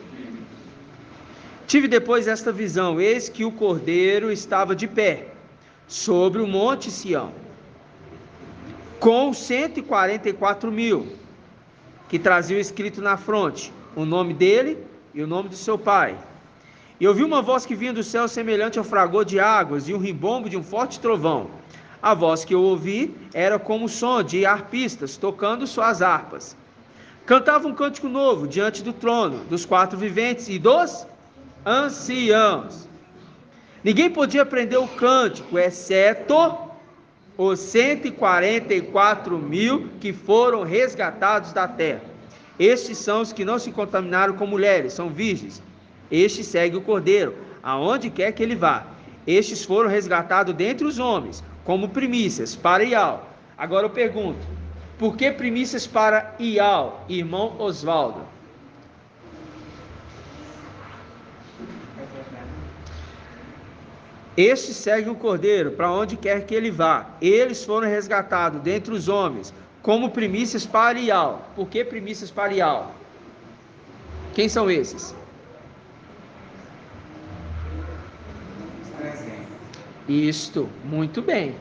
Tive depois esta visão, eis que o Cordeiro estava de pé, sobre o monte Sião, com 144 mil, que traziam escrito na fronte, o nome dele e o nome do seu pai. E ouvi uma voz que vinha do céu semelhante ao fragor de águas e um rimbombo de um forte trovão. A voz que eu ouvi era como o som de harpistas tocando suas harpas. Cantava um cântico novo diante do trono, dos 4 viventes e dos anciãos. Ninguém podia aprender o cântico, exceto os 144 mil que foram resgatados da terra. Estes são os que não se contaminaram com mulheres, são virgens. Este segue o Cordeiro, aonde quer que ele vá. Estes foram resgatados dentre os homens, como primícias para Iau. Agora eu pergunto, por que primícias para Iau, irmão Osvaldo? Este segue o Cordeiro, para onde quer que ele vá. Eles foram resgatados dentre os homens, como primícias para Iau. Por que primícias para Iau? Quem são esses? Isto, muito bem.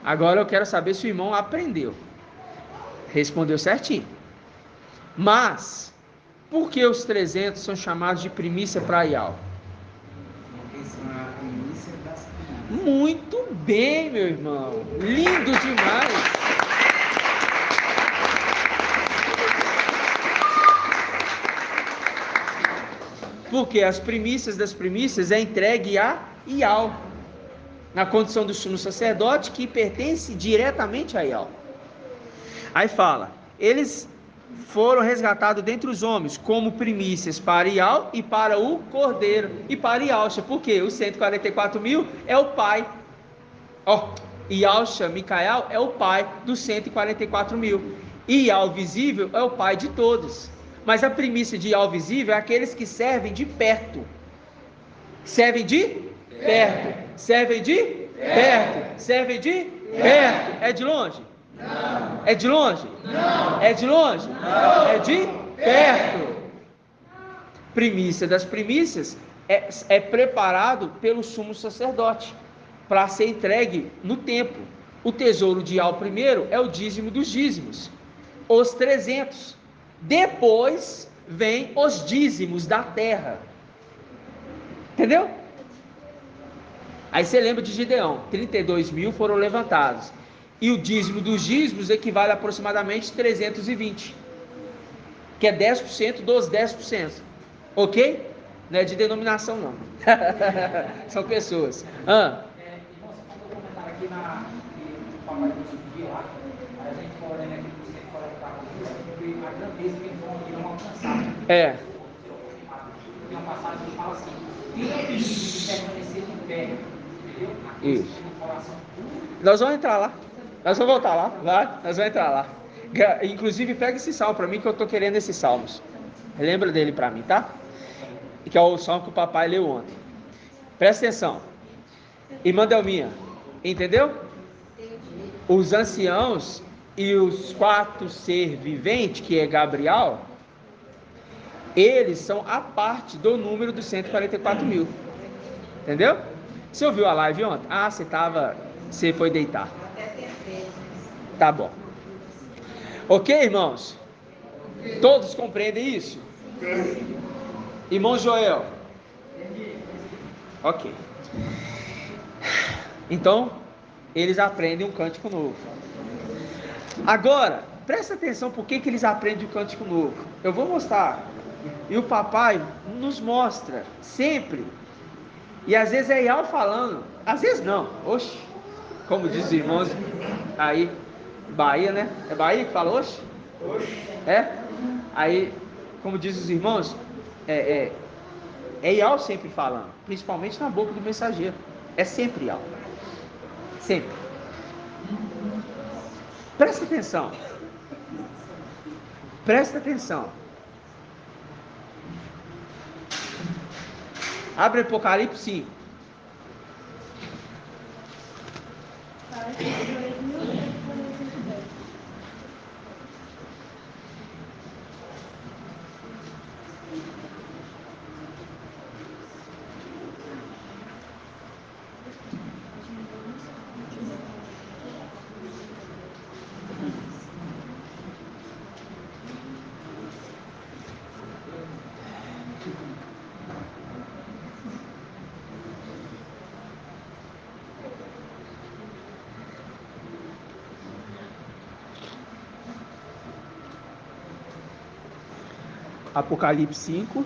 Agora eu quero saber se o irmão aprendeu. Respondeu certinho. Mas, por que os 300 são chamados de primícia para Iau? Muito bem, meu irmão. Lindo demais. Porque as primícias das primícias é entregue a Iau, na condição do sumo sacerdote, que pertence diretamente a Iau. Aí fala, eles foram resgatados dentre os homens, como primícias para Ial e para o cordeiro, e para Ialcha, porque os 144.000 é o pai. Ialcha, Micael, é o pai dos 144.000. E Ial visível é o pai de todos. Mas a primícia de Ial visível é aqueles que servem de perto. Servem de perto. Servem de perto. Servem de perto. É de longe? Não. É de longe? Não. É de longe? Não. É de perto. Primícia das primícias é preparado pelo sumo sacerdote para ser entregue no templo. O tesouro de Ial primeiro é o dízimo dos dízimos, os 300. Depois vem os dízimos da terra. Entendeu? Aí você lembra de Gideão, 32.000 foram levantados. E o dízimo dos dízimos equivale a aproximadamente 320, que é 10% dos 10%. Ok? Não é de denominação, não. São pessoas. Irmão, você falou comentário aqui o papai do dia lá, a gente foi olhando aqui para você colocar a grandeza que eles vão alcançar. Tem uma passagem que fala assim: quem é digno de permanecer de pé? Entendeu? Isso. Nós vamos entrar lá. Nós vamos voltar lá. Vai, nós vamos entrar lá. Inclusive, pega esse salmo para mim, que eu estou querendo esses salmos. Lembra dele para mim, tá? Que é o salmo que o papai leu ontem. Presta atenção. Irmã Delminha, entendeu? Os anciãos e os 4 seres viventes, que é Gabriel, eles são a parte do número dos 144.000. Entendeu? Você ouviu a live ontem? Você foi deitar. Tá bom. Ok, irmãos? Todos compreendem isso? Irmão Joel? Ok. Então, eles aprendem um cântico novo. Agora, presta atenção por que eles aprendem o cântico novo. Eu vou mostrar. E o papai nos mostra sempre. E às vezes é Ial falando. Às vezes não. Oxe. Como diz os irmãos aí, Bahia, né? É Bahia que fala oxe? Oxe. É? Aí, como diz os irmãos, é Ial sempre falando. Principalmente na boca do mensageiro. É sempre Ial. Sempre. Presta atenção. Presta atenção. Abre Apocalipse 5. Apocalipse 5.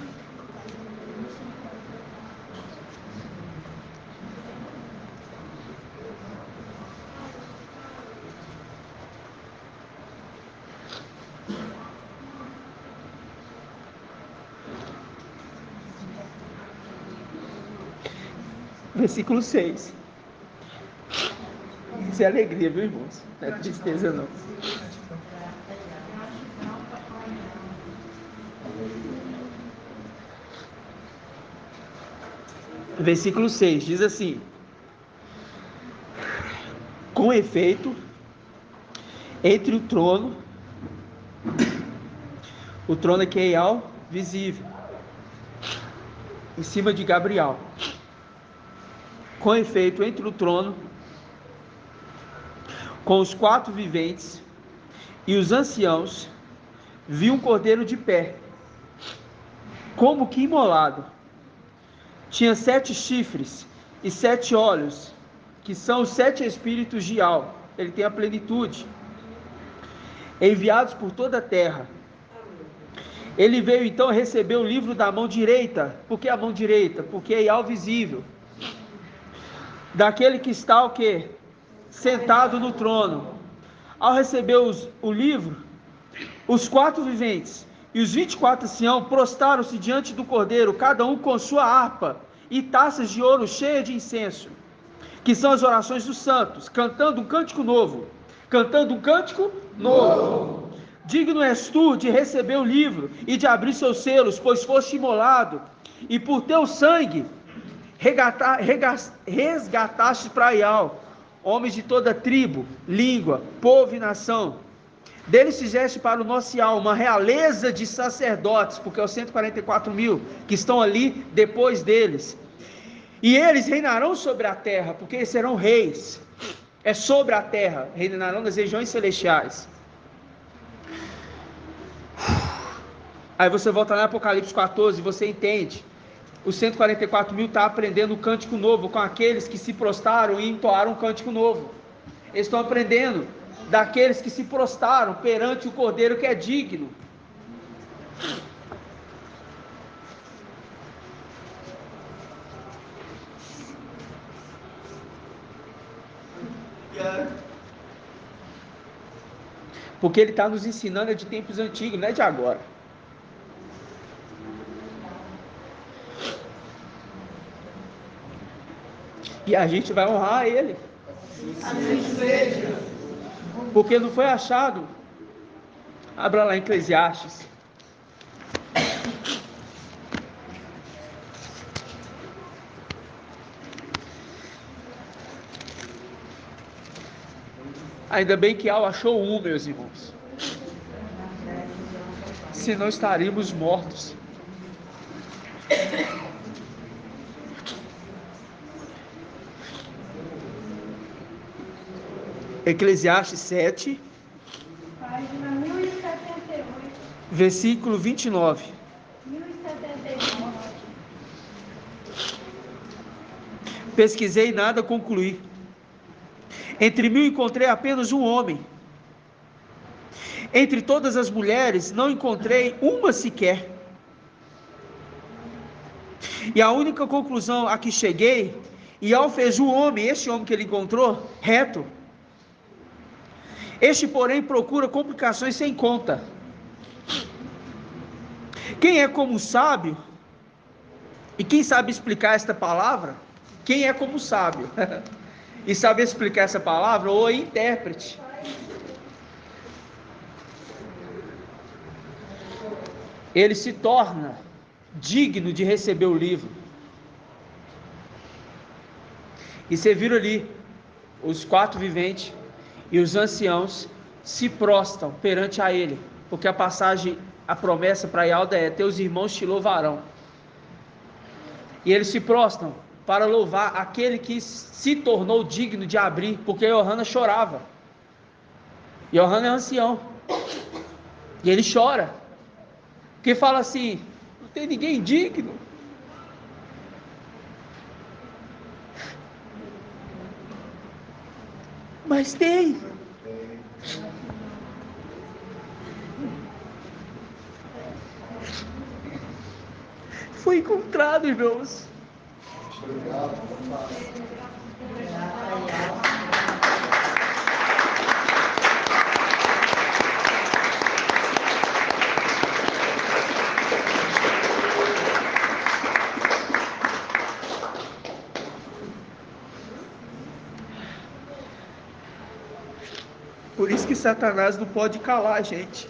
Versículo 6. Isso é alegria, viu, irmãos? Não é tristeza, não. Versículo 6 diz assim: com efeito, entre o trono aqui é Ial visível, em cima de Gabriel. Com efeito, entre o trono, com os 4 viventes e os anciãos, vi um cordeiro de pé, como que imolado. Tinha 7 chifres e 7 olhos, que são os 7 espíritos de Ial. Ele tem a plenitude, enviados por toda a terra. Ele veio então receber o livro da mão direita. Por que a mão direita? Porque é Ial visível, daquele que está o quê? Sentado no trono. Ao receber o livro, Os 4 viventes e os 24 anciãos prostaram-se diante do Cordeiro, cada um com sua harpa e taças de ouro cheias de incenso, que são as orações dos santos, cantando um cântico novo. Digno és tu de receber o livro e de abrir seus selos, pois foste imolado, e por teu sangue resgataste para Aial homens de toda tribo, língua, povo e nação. Deles fizeste para o nosso Aial uma realeza de sacerdotes, porque é os 144.000 que estão ali depois deles. E eles reinarão sobre a terra, porque eles serão reis. É sobre a terra, reinarão nas regiões celestiais. Aí você volta lá em Apocalipse 14 e você entende. Os 144.000 estão aprendendo um cântico novo com aqueles que se prostraram e entoaram um cântico novo. Eles estão aprendendo daqueles que se prostraram perante o Cordeiro que é digno. Porque ele está nos ensinando de tempos antigos, não é de agora. E a gente vai honrar ele. Assim seja. Porque não foi achado. Abra lá em Eclesiastes. Ainda bem que Al achou meus irmãos. Senão estaríamos mortos. Eclesiastes 7, Página 1078. versículo 29. 1079. Pesquisei e nada concluí. Entre 1000 encontrei apenas um homem. Entre todas as mulheres não encontrei uma sequer. E a única conclusão a que cheguei, e Al fez o homem, este homem que ele encontrou, reto. Este, porém, procura complicações sem conta. Quem é como sábio, e quem sabe explicar esta palavra? Quem é como sábio? E sabe explicar essa palavra? Ou intérprete. Ele se torna digno de receber o livro. E você viu ali, os 4 viventes e os anciãos se prostam perante a ele, porque a passagem, a promessa para Ialda é: teus irmãos te louvarão. E eles se prostam para louvar aquele que se tornou digno de abrir, porque Yohana chorava. Yohana é ancião, e ele chora, porque fala assim: não tem ninguém digno. Mas tem. Foi encontrado, irmãos. Por isso que Satanás não pode calar a gente.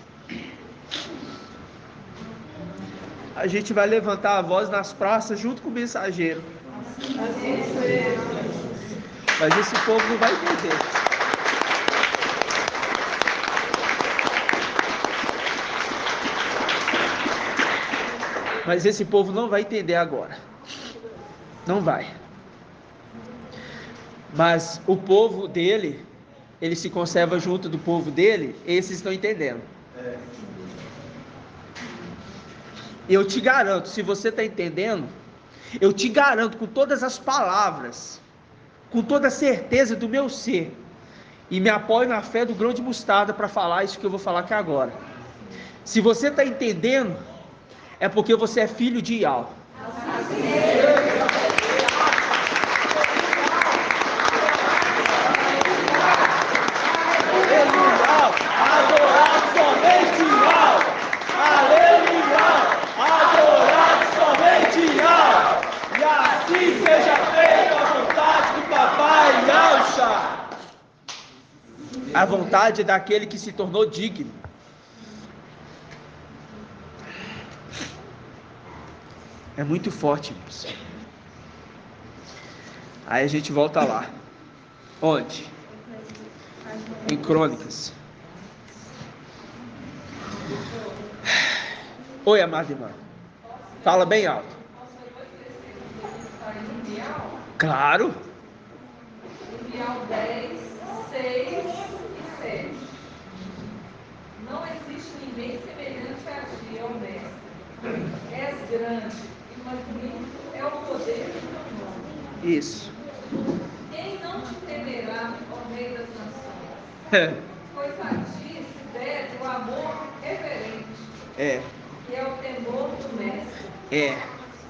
A gente vai levantar a voz nas praças junto com o mensageiro. Mas esse povo não vai entender. Mas esse povo não vai entender agora. Não vai. Mas o povo dele, ele se conserva junto do povo dele, esses estão entendendo. Eu te garanto, se você está entendendo, eu te garanto com todas as palavras, com toda a certeza do meu ser, e me apoio na fé do grão de mostarda para falar isso que eu vou falar aqui agora. Se você está entendendo, é porque você é filho de Ial. Adorar somente A vontade daquele que se tornou digno. É muito forte, irmãos. Aí a gente volta lá. Onde? Em Crônicas. Oi, amada irmã. Fala bem alto. Claro. Lineal 10, 6 e 7. Não existe ninguém semelhante a ti, ó mestre. És grande e magnífico é o poder do teu nome. Isso. Quem não te temerá, ó Rei das nações? Pois a ti se deve o amor reverente, que é o temor do mestre.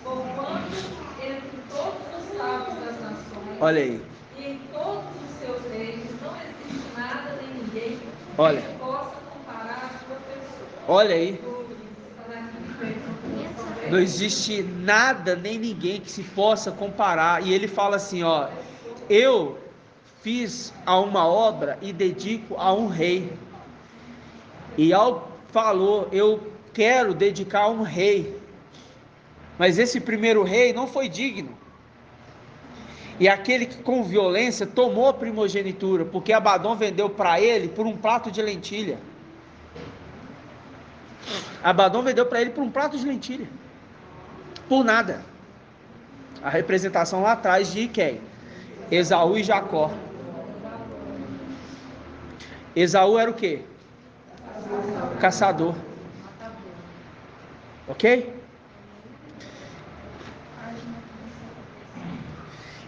Porquanto entre todos os sábios das nações, Olha aí. e em todos os seus reinos não existe nada nem ninguém Olha. que possa comparar a sua pessoa. Olha aí. Não existe nada nem ninguém que se possa comparar. E ele fala assim, ó, eu fiz a uma obra e dedico a um rei. E falou, eu quero dedicar a um rei. Mas esse primeiro rei não foi digno. E aquele que com violência tomou a primogenitura, porque Abadom vendeu para ele por um prato de lentilha. Abadom vendeu para ele por um prato de lentilha. Por nada. A representação lá atrás de quem? Esaú e Jacó. Esaú era o quê? Caçador. Ok?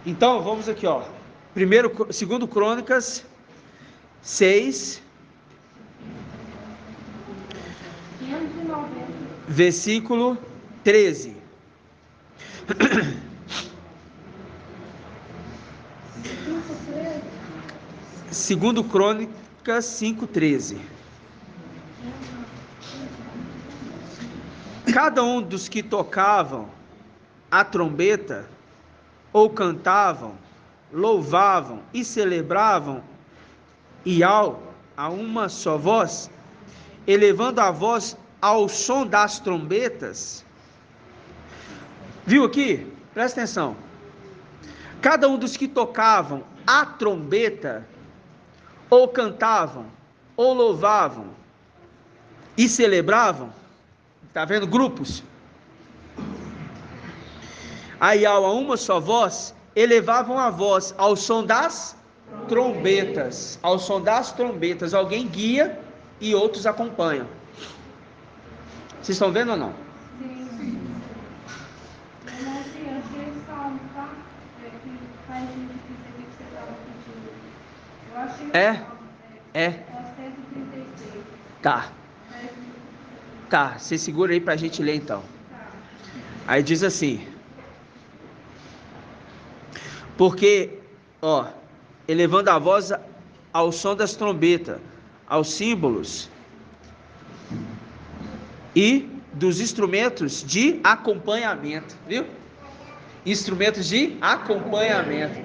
Então, vamos aqui, ó. Segundo Crônicas 6, versículo 13. Segundo Crônicas 5:13. Cada um dos que tocavam a trombeta, ou cantavam, louvavam e celebravam, e a uma só voz, elevando a voz ao som das trombetas. Viu aqui? Presta atenção. Cada um dos que tocavam a trombeta, ou cantavam, ou louvavam e celebravam, tá vendo? Grupos. Aí a uma só voz, elevavam a voz ao som das trombetas. Ao som das trombetas, alguém guia e outros acompanham. Vocês estão vendo ou não? Sim. Eu não sei, achei salmo, tá? É que faz sentido que você estava pedindo. Eu achei o salmo. É 136. Tá, você segura aí pra gente ler então. Aí diz assim: porque, ó, elevando a voz ao som das trombetas, aos símbolos e dos instrumentos de acompanhamento, viu? Instrumentos de acompanhamento.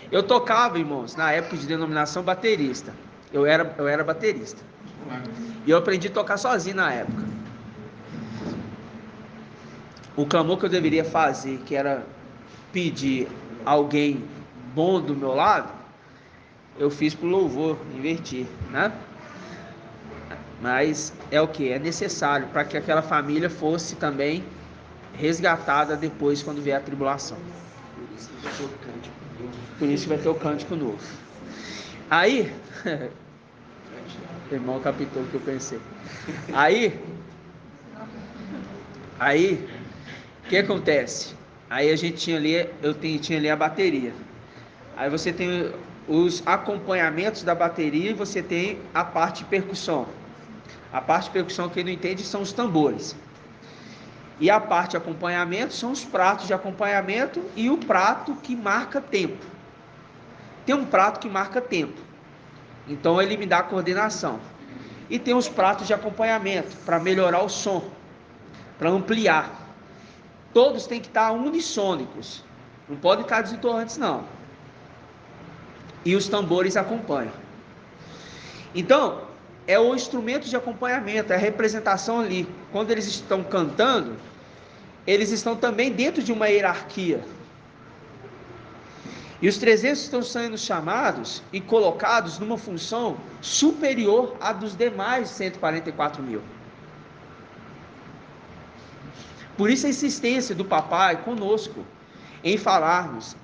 Eu tocava, irmãos, na época de denominação, baterista. Eu era baterista. E eu aprendi a tocar sozinho na época. O clamor que eu deveria fazer, que era pedir alguém bom do meu lado, eu fiz pro louvor, inverti, né? Mas é o que? É necessário para que aquela família fosse também resgatada depois quando vier a tribulação. Por isso que vai ter o cântico novo. Aí, irmão captou o que eu pensei. Aí, o que acontece? Aí a gente tinha ali, tinha ali a bateria. Aí você tem os acompanhamentos da bateria e você tem a parte de percussão. A parte de percussão, quem não entende, são os tambores. E a parte de acompanhamento são os pratos de acompanhamento e o prato que marca tempo. Tem um prato que marca tempo, então ele me dá a coordenação. E tem os pratos de acompanhamento para melhorar o som, para ampliar. Todos têm que estar unissônicos, não podem estar desentoantes não. E os tambores acompanham. Então, é o instrumento de acompanhamento, é a representação ali. Quando eles estão cantando, eles estão também dentro de uma hierarquia. E os 300 estão sendo chamados e colocados numa função superior à dos demais 144 mil. Por isso a insistência do papai conosco em falarmos: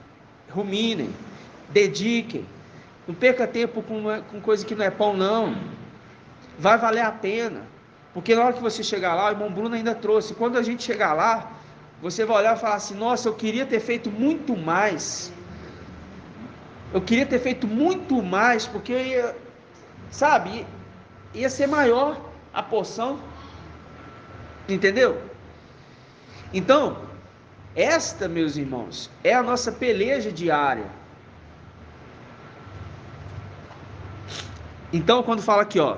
ruminem, dediquem, não perca tempo com coisa que não é pão não, vai valer a pena, porque na hora que você chegar lá, o irmão Bruno ainda trouxe, quando a gente chegar lá, você vai olhar e falar assim: nossa, eu queria ter feito muito mais, porque, sabe, ia ser maior a porção, entendeu? Então, esta, meus irmãos, é a nossa peleja diária. Então, quando fala aqui, ó,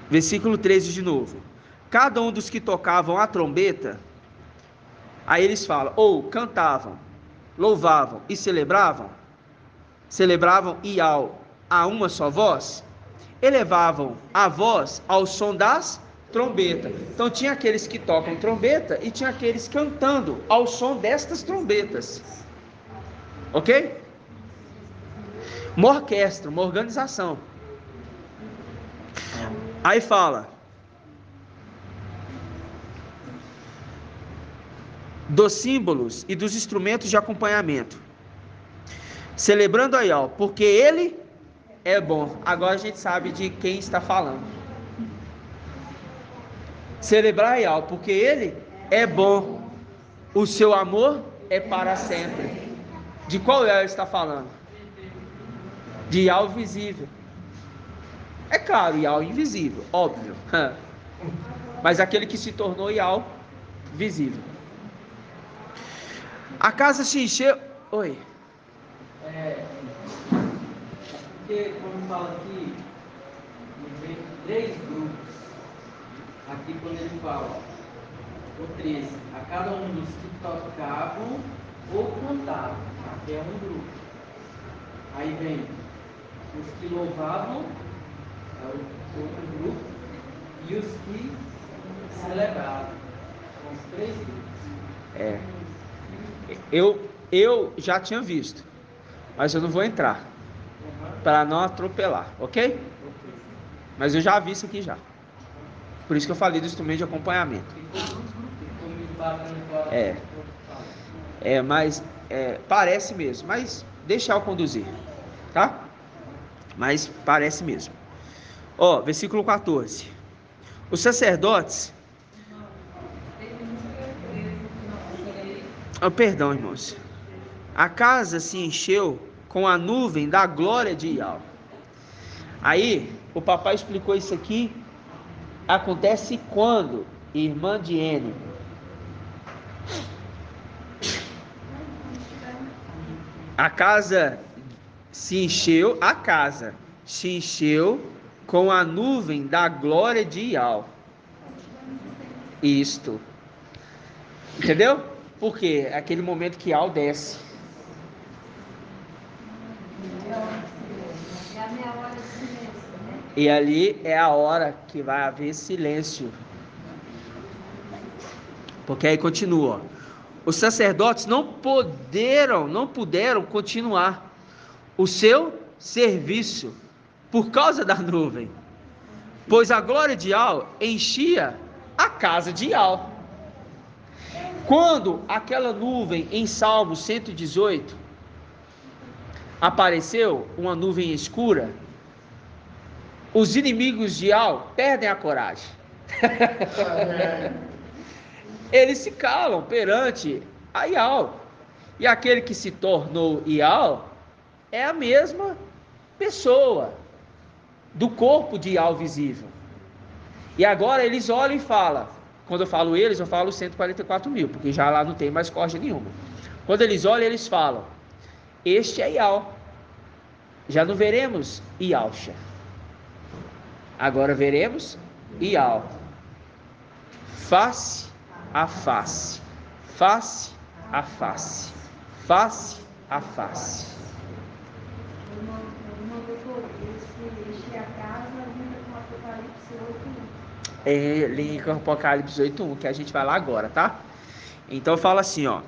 versículo 13 de novo: cada um dos que tocavam a trombeta, aí eles falam, ou cantavam, louvavam e celebravam Iau a uma só voz, elevavam a voz ao som das trombetas. Então tinha aqueles que tocam trombeta e tinha aqueles cantando ao som destas trombetas, ok? Uma orquestra, uma organização. Aí fala dos símbolos e dos instrumentos de acompanhamento, celebrando a Iau, porque ele é bom. Agora a gente sabe de quem está falando. Celebrar a Iau, porque ele é bom, o seu amor é para sempre. De qual Iau está falando? De Iau visível. É claro, Iau invisível, óbvio. Mas aquele que se tornou Iau visível. A casa se encheu. Oi. Porque quando fala aqui, vem 3 grupos. Aqui quando ele fala, o 13, a cada um dos que tocavam ou cantavam, aqui é um grupo. Aí vem os que louvavam, é o outro grupo, e os que celebravam, são os 3 grupos. Eu já tinha visto, mas eu não vou entrar, para não atropelar, ok? Mas eu já vi isso aqui já. Por isso que eu falei do instrumento de acompanhamento. Mas parece mesmo, mas deixa eu conduzir, tá? Mas parece mesmo. Versículo 14. Os sacerdotes... perdão, irmãos. A casa se encheu com a nuvem da glória de Iau. Aí, o papai explicou isso aqui. Acontece quando, irmã Diene? A casa se encheu com a nuvem da glória de Iau. Isto. Entendeu? Porque é aquele momento que Iau desce. E ali é a hora que vai haver silêncio. Porque aí continua. Os sacerdotes não puderam continuar o seu serviço por causa da nuvem, pois a glória de Iau enchia a casa de Iau. Quando aquela nuvem em Salmo 118 apareceu, uma nuvem escura, os inimigos de Iau perdem a coragem. Eles se calam perante a Iau. E aquele que se tornou Iau é a mesma pessoa do corpo de Iau visível. E agora eles olham e falam, quando eu falo eles, eu falo 144 mil, porque já lá não tem mais corja nenhuma. Quando eles olham, eles falam, este é Iau. Já não veremos Iauxa. Agora veremos Iau. Face a face. Face a face. Face a face. casa, linda com Apocalipse 8:1. É, linha com Apocalipse 8:1, que a gente vai lá agora, tá? Então fala assim, ó.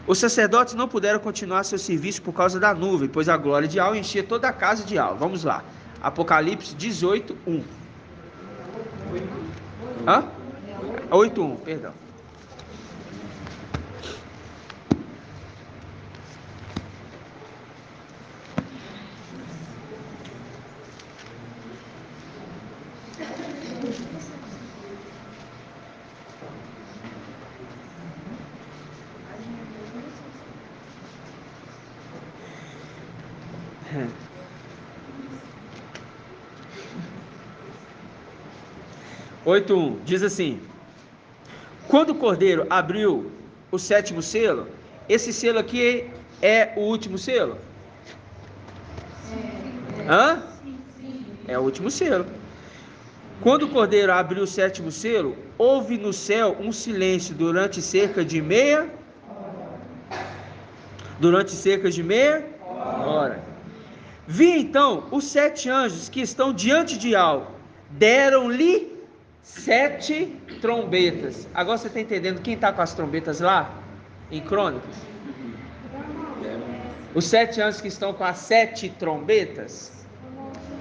Os sacerdotes não puderam continuar seu serviço por causa da nuvem, pois a glória de Al enchia toda a casa de Al. Vamos lá. Apocalipse 18:1. Hã? 8:1, perdão. Diz assim: quando o Cordeiro abriu o 7º selo, esse selo aqui é o último selo? Hã? É o último selo. Quando o Cordeiro abriu o 7º selo, houve no céu um silêncio durante cerca de meia hora. Vi então os 7 anjos que estão diante de Al, deram-lhe 7 trombetas. Agora você está entendendo quem está com as trombetas lá em Crônicas? Os 7 anjos que estão com as 7 trombetas.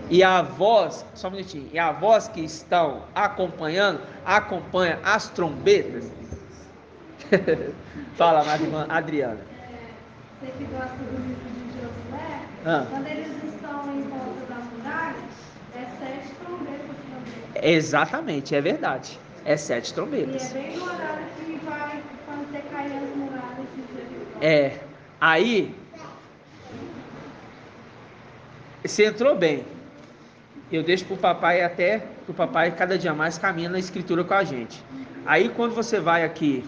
E a voz, só um minutinho, e a voz que estão acompanha as trombetas. Fala, minha irmã Adriana. Você que gosta do livro de Josué, quando eles estão em volta da muralha, é 7 trombetas também. Exatamente, é verdade. É 7 trombetas. E é bem no horário que vai, quando você cair as muralhas de Jericó. É, aí você entrou bem. Eu deixo para o papai até que o papai cada dia mais caminha na escritura com a gente. Aí quando você vai aqui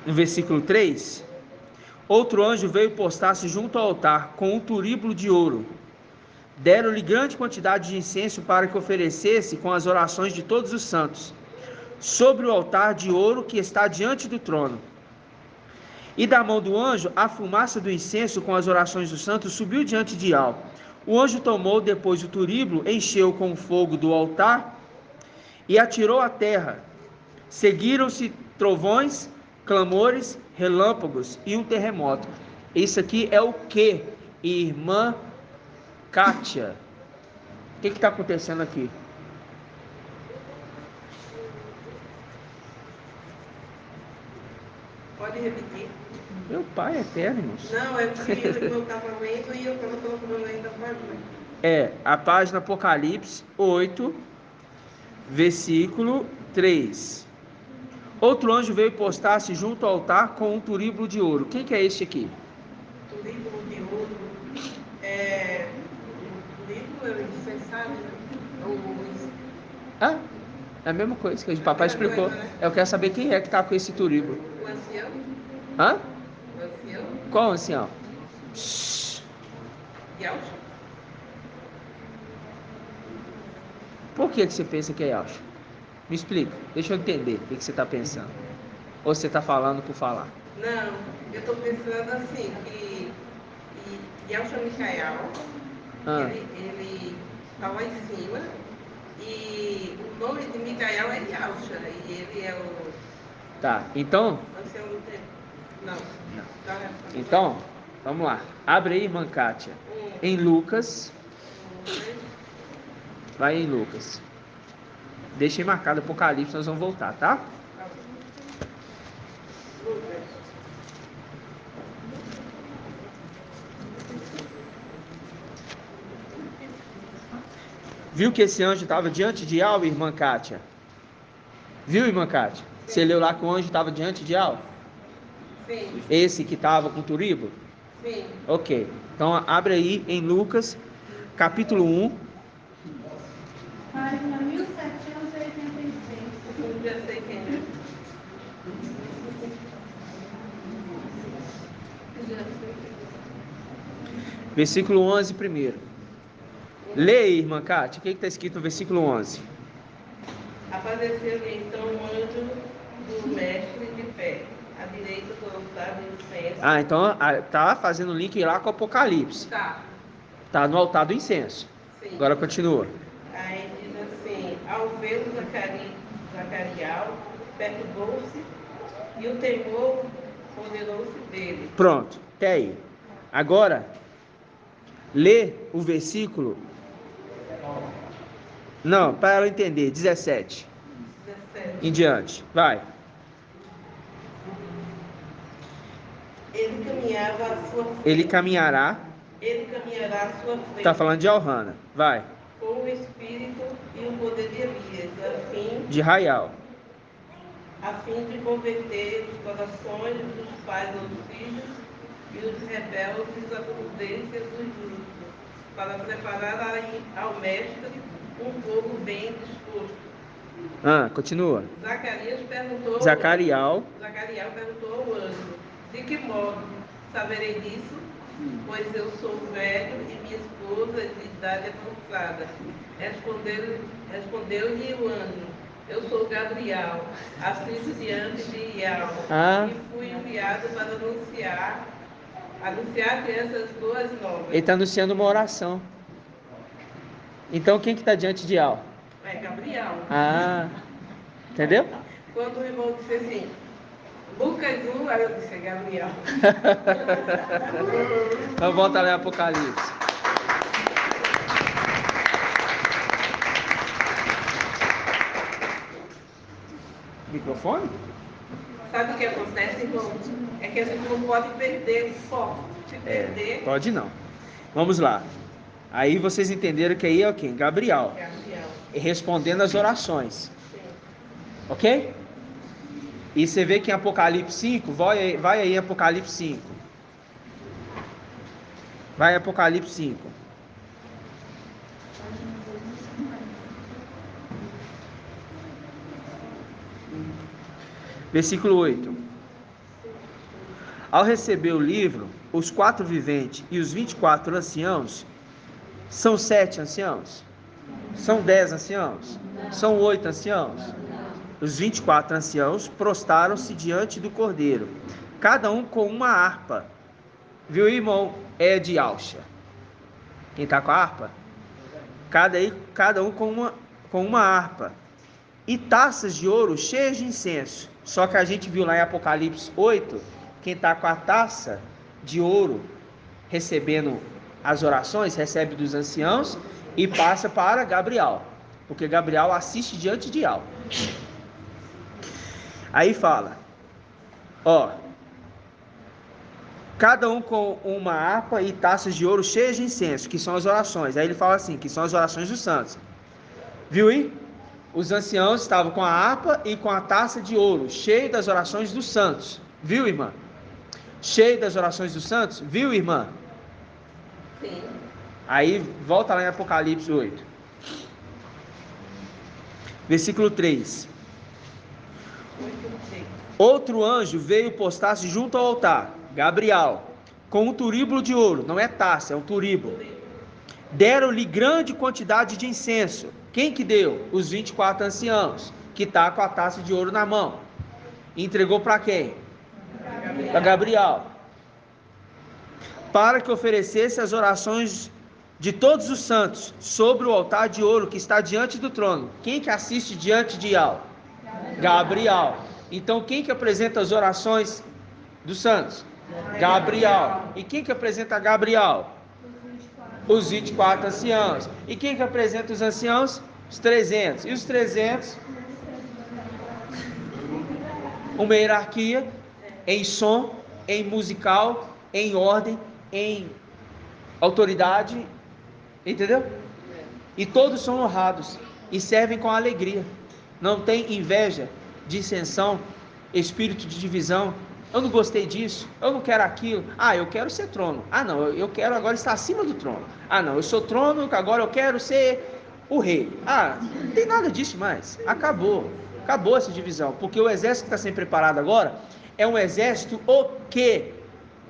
no versículo 3, outro anjo veio postar-se junto ao altar com um turíbulo de ouro. Deram-lhe grande quantidade de incenso para que oferecesse com as orações de todos os santos, sobre o altar de ouro que está diante do trono. E da mão do anjo, a fumaça do incenso com as orações dos santos subiu diante de Al. O anjo tomou depois o turíbulo, encheu com o fogo do altar e atirou à terra. Seguiram-se trovões, clamores, relâmpagos e um terremoto. Isso aqui é o que, irmã Kátia? O que está acontecendo aqui? Pode repetir? Meu pai eterno, irmãos. Não, é porque eu estava lendo e eu estava procurando ainda a página. É, a página Apocalipse 8, versículo 3. Outro anjo veio postar-se junto ao altar com um turíbulo de ouro. Quem que é este aqui? Turíbulo de ouro é... Turíbulo é incensário, Ah, é a mesma coisa que o papai explicou. Eu quero saber quem é que está com esse turíbulo. O ancião? Hã? O ancião? Qual ancião? Yalcha? Por que você pensa que é Yalcha? Me explica, deixa eu entender o que você está pensando. Ou você está falando por falar? Não, eu estou pensando assim, que Yalcha Micael, ele está lá em cima, e o nome de Micael é Yalcha, e ele é o... Tá, então... Ancião do tempo. Não. Então, vamos lá. Abre aí, irmã Kátia. Em Lucas. Vai em Lucas. Deixei marcado Apocalipse, nós vamos voltar, tá? Viu que esse anjo estava diante de Al, irmã Kátia? Viu, irmã Kátia? Você leu lá que o anjo estava diante de Al? Sim. Esse que estava com o turíbulo? Sim. Ok. Então abre aí em Lucas, capítulo 1. Página 1786. Eu já sei quem é. Versículo 11 primeiro. Leia, irmã Kátia, o que está escrito no versículo 11? Apareceu-lhe então um anjo do mestre de pé, altar do incenso. Ah, então tá fazendo link lá com o Apocalipse. Tá no altar do incenso. Sim. Agora continua. Aí diz assim, ao vê-lo Zacariel, perturbou-se e o temor poderou-se dele. Pronto, até aí. Agora, lê o versículo. Não, para ela entender, 17. Em diante, vai. Ele caminhava à sua frente. Ele caminhará À sua frente. Está falando de Elrana, vai. Com o espírito e o poder de Elias, de Raial. A fim de converter os corações dos pais aos filhos e os rebeldes à prudência dos justos, para preparar ao mestre um povo bem disposto. Continua. Zacariel perguntou ao anjo: de que modo saberei disso? Pois eu sou velho e minha esposa é de idade avançada. Respondeu-lhe o anjo: eu sou Gabriel, assisto diante de Yahweh, e fui enviado para anunciar-te essas boas novas. Ele está anunciando uma oração. Então quem que está diante de Yahweh? É Gabriel. Entendeu? Quando o irmão disse assim, Lucas 1, aí eu disse, Gabriel. Então volta lá em Apocalipse. Microfone? Sabe o que acontece, irmão? É que a gente não pode perder o foco. Se perder... Pode não. Vamos lá. Aí vocês entenderam que aí é quem? Gabriel. E respondendo as orações. Sim. Ok? E você vê que em Apocalipse 5, vai aí em Apocalipse 5. Vai em Apocalipse 5. Versículo 8. Ao receber o livro, os 4 viventes e os 24 anciãos, são 7 anciãos? São 10 anciãos? São 8 anciãos? Os 24 anciãos prostaram-se diante do Cordeiro, cada um com uma harpa. Viu, irmão? É de Alcha. Quem está com a harpa? Cada um com uma harpa. E taças de ouro cheias de incenso. Só que a gente viu lá em Apocalipse 8, quem está com a taça de ouro, recebendo as orações, recebe dos anciãos e passa para Gabriel. Porque Gabriel assiste diante de Yahweh. Aí fala, cada um com uma harpa e taças de ouro cheias de incenso, que são as orações. Aí ele fala assim, que são as orações dos santos. Viu aí? Os anciãos estavam com a harpa e com a taça de ouro, cheio das orações dos santos. Viu, irmã? Cheio das orações dos santos. Viu, irmã? Sim. Aí volta lá em Apocalipse 8. Versículo 3. Outro anjo veio postar-se junto ao altar, Gabriel, com um turíbulo de ouro, não é taça, é um turíbulo. Deram-lhe grande quantidade de incenso. Quem que deu? Os 24 anciãos, que está com a taça de ouro na mão. Entregou para quem? Para Gabriel. Para que oferecesse as orações de todos os santos sobre o altar de ouro que está diante do trono. Quem que assiste diante de Yahweh? Gabriel. Então quem que apresenta as orações dos santos? Gabriel. E quem que apresenta Gabriel? Os 24 anciãos. E quem que apresenta os anciãos? Os 300. E os 300? Uma hierarquia em som, em musical, em ordem, em autoridade. Entendeu? E todos são honrados e servem com alegria. Não tem inveja, dissensão, espírito de divisão. Eu não gostei disso, eu não quero aquilo. Eu quero ser trono. Não, eu quero agora estar acima do trono. Não, eu sou trono, agora eu quero ser o rei. Não tem nada disso mais. Acabou essa divisão. Porque o exército que está sendo preparado agora é um exército o quê?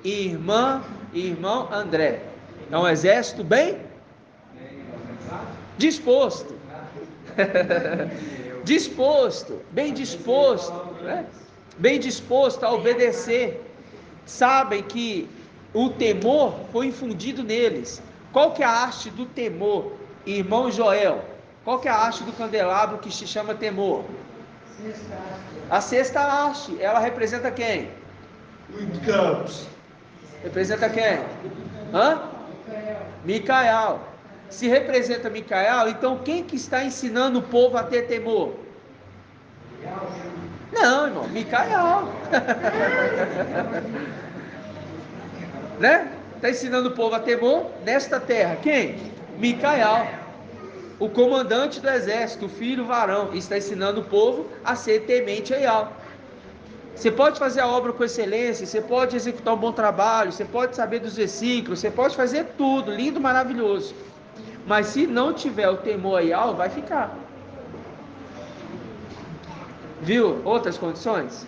Irmão André. É um exército bem disposto. Bem disposto a obedecer. sabem que o temor foi infundido neles. Qual que é a haste do temor, irmão Joel? Qual que é a haste do candelabro que se chama temor? A sexta haste, ela representa quem? Representa quem? Micael. Se representa Micael, então quem que está ensinando o povo a ter temor? Não, irmão, Micael. Né? Está ensinando o povo a temor nesta terra. Quem? Micael, o comandante do exército, o filho varão, está ensinando o povo a ser temente a Yahweh. Você pode fazer a obra com excelência, você pode executar um bom trabalho, você pode saber dos versículos, você pode fazer tudo, lindo, maravilhoso. Mas se não tiver o temor a Yahweh, vai ficar. Viu? Outras condições?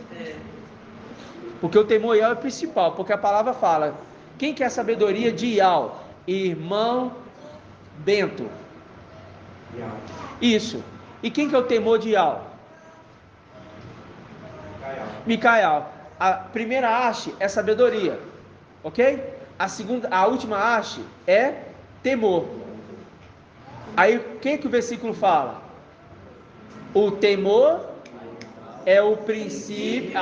Porque o temor a Yahweh é principal, porque a palavra fala, quem quer a sabedoria de Yahweh? Irmão Bento. Isso. E quem que é o temor de Yahweh? Micael. A primeira haste é sabedoria, ok? A última haste é temor. Aí o que o versículo fala? O temor é o princípio,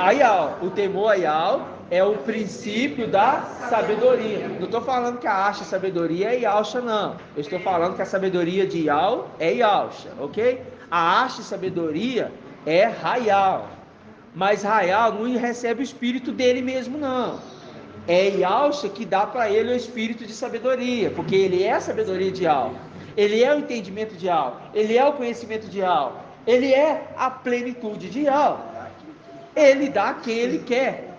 o temor a Yahweh é o princípio da sabedoria. Não estou falando que a haste é sabedoria é Yahusha, não. Eu estou falando que a sabedoria de Yahweh é Yahusha, ok? A haste sabedoria é Hayal. Mas Hayal não recebe o espírito dele mesmo, não. É Yahusha que dá para ele o espírito de sabedoria, porque ele é a sabedoria de Yahweh. Ele é o entendimento de Yahweh. Ele é o conhecimento de Yahweh. Ele é a plenitude de Yahweh. Ele dá a quem ele quer.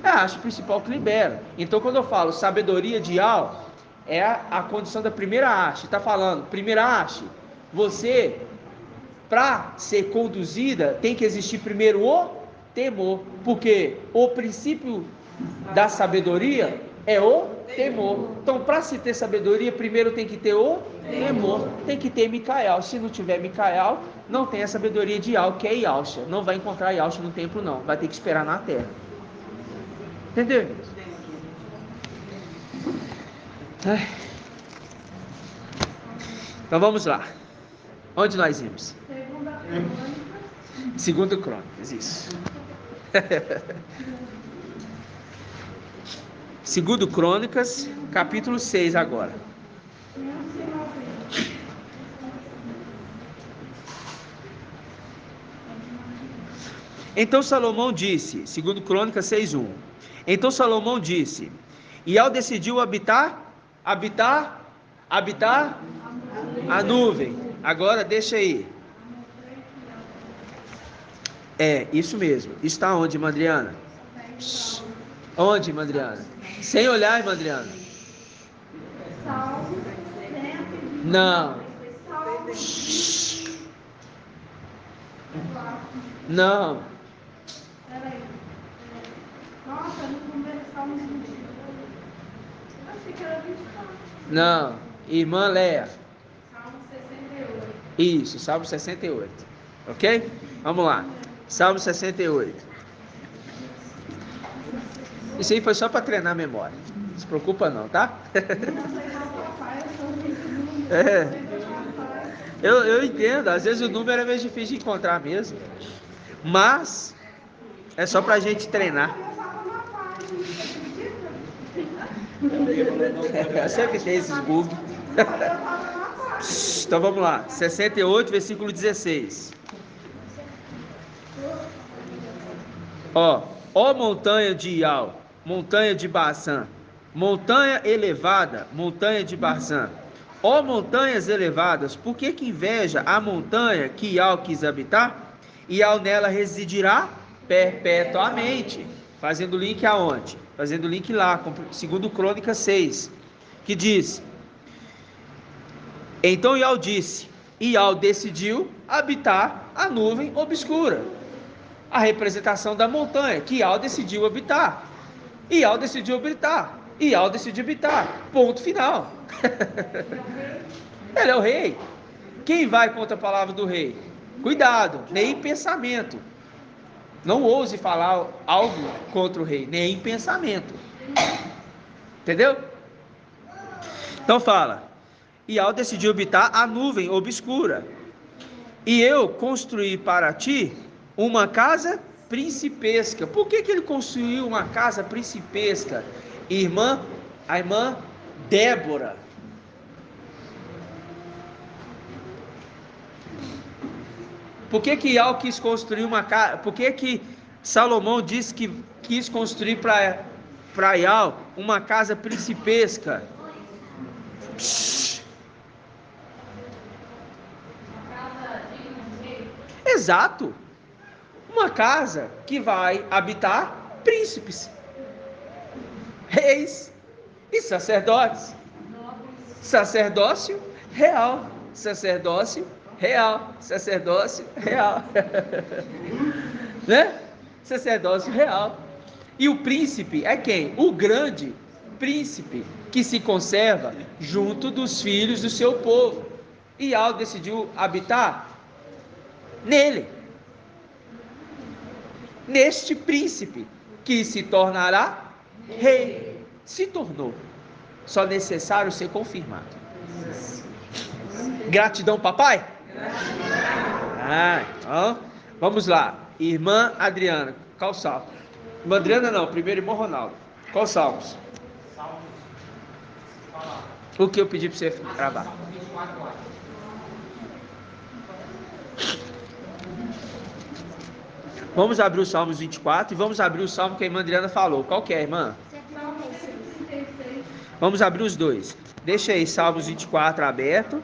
É a haste principal que libera. Então quando eu falo sabedoria de Yahweh, é a condição da primeira haste. Está falando, primeira haste, você, para ser conduzida, tem que existir primeiro o temor. Porque o princípio da sabedoria é o temor. Então, para se ter sabedoria, primeiro tem que ter o temor. Tem que ter Micael. Se não tiver Micael, não tem a sabedoria de Yahweh, que é Yahusha. Não vai encontrar Yahusha no templo, não. Vai ter que esperar na terra. Entendeu? Então vamos lá. Onde nós vimos? Segundo Crônicas, isso. Segundo Crônicas, capítulo 6 agora. Então Salomão disse, segundo Crônicas 6:1. Então Salomão disse, e ao decidiu habitar a nuvem. Agora deixa aí. É, isso mesmo. Está onde, Mandriana? Onde, Mandriana? Sem olhar, Mandriana. Não. Não. Não. Irmã Léa. Salmo 68. Isso, Salmo 68. Ok? Vamos lá. Salmo 68. Isso aí foi só para treinar a memória. Não se preocupa não, tá? Eu entendo. Às vezes o número é meio difícil de encontrar mesmo. Mas é só para a gente treinar. Sempre tem esses bugs. Então vamos lá. 68, versículo 16. Ó montanha de Ial, montanha de Baçã, montanha elevada, montanha de Baçã. Ó montanhas elevadas, por que inveja a montanha que Ial quis habitar? Ial nela residirá perpetuamente. Fazendo link aonde? Fazendo link lá, segundo Crônicas 6, que diz: então Ial disse, Ial decidiu habitar a nuvem obscura. A representação da montanha que Ial decidiu habitar. Ial decidiu habitar. Ial decidiu habitar. Ponto final. Ele é o rei. Quem vai contra a palavra do rei? Cuidado, nem pensamento. Não ouse falar algo contra o rei, nem em pensamento. Entendeu? Então fala. Ial decidiu habitar a nuvem obscura. E eu construí para ti uma casa principesca. Por que ele construiu uma casa principesca? A irmã Débora. Por que Ial quis construir uma casa? Por que Salomão disse que quis construir para Ial uma casa principesca? Exato. Uma casa que vai habitar príncipes, reis e sacerdotes. Sacerdócio real. Sacerdócio real. Sacerdócio real. Né? Sacerdócio real. E o príncipe é quem? O grande príncipe que se conserva junto dos filhos do seu povo. E Ial decidiu habitar nele, neste príncipe que se tornará rei. Se tornou, só necessário ser confirmado. Gratidão, papai? Então, vamos lá. Irmã Adriana, qual salmo? Irmã Adriana não, primeiro irmão Ronaldo. Qual salmos? O que eu pedi para você gravar? Vamos abrir o Salmos 24 e vamos abrir o salmo que a irmã Adriana falou. Qual que é, irmã? Vamos abrir os dois. Deixa aí Salmos 24 aberto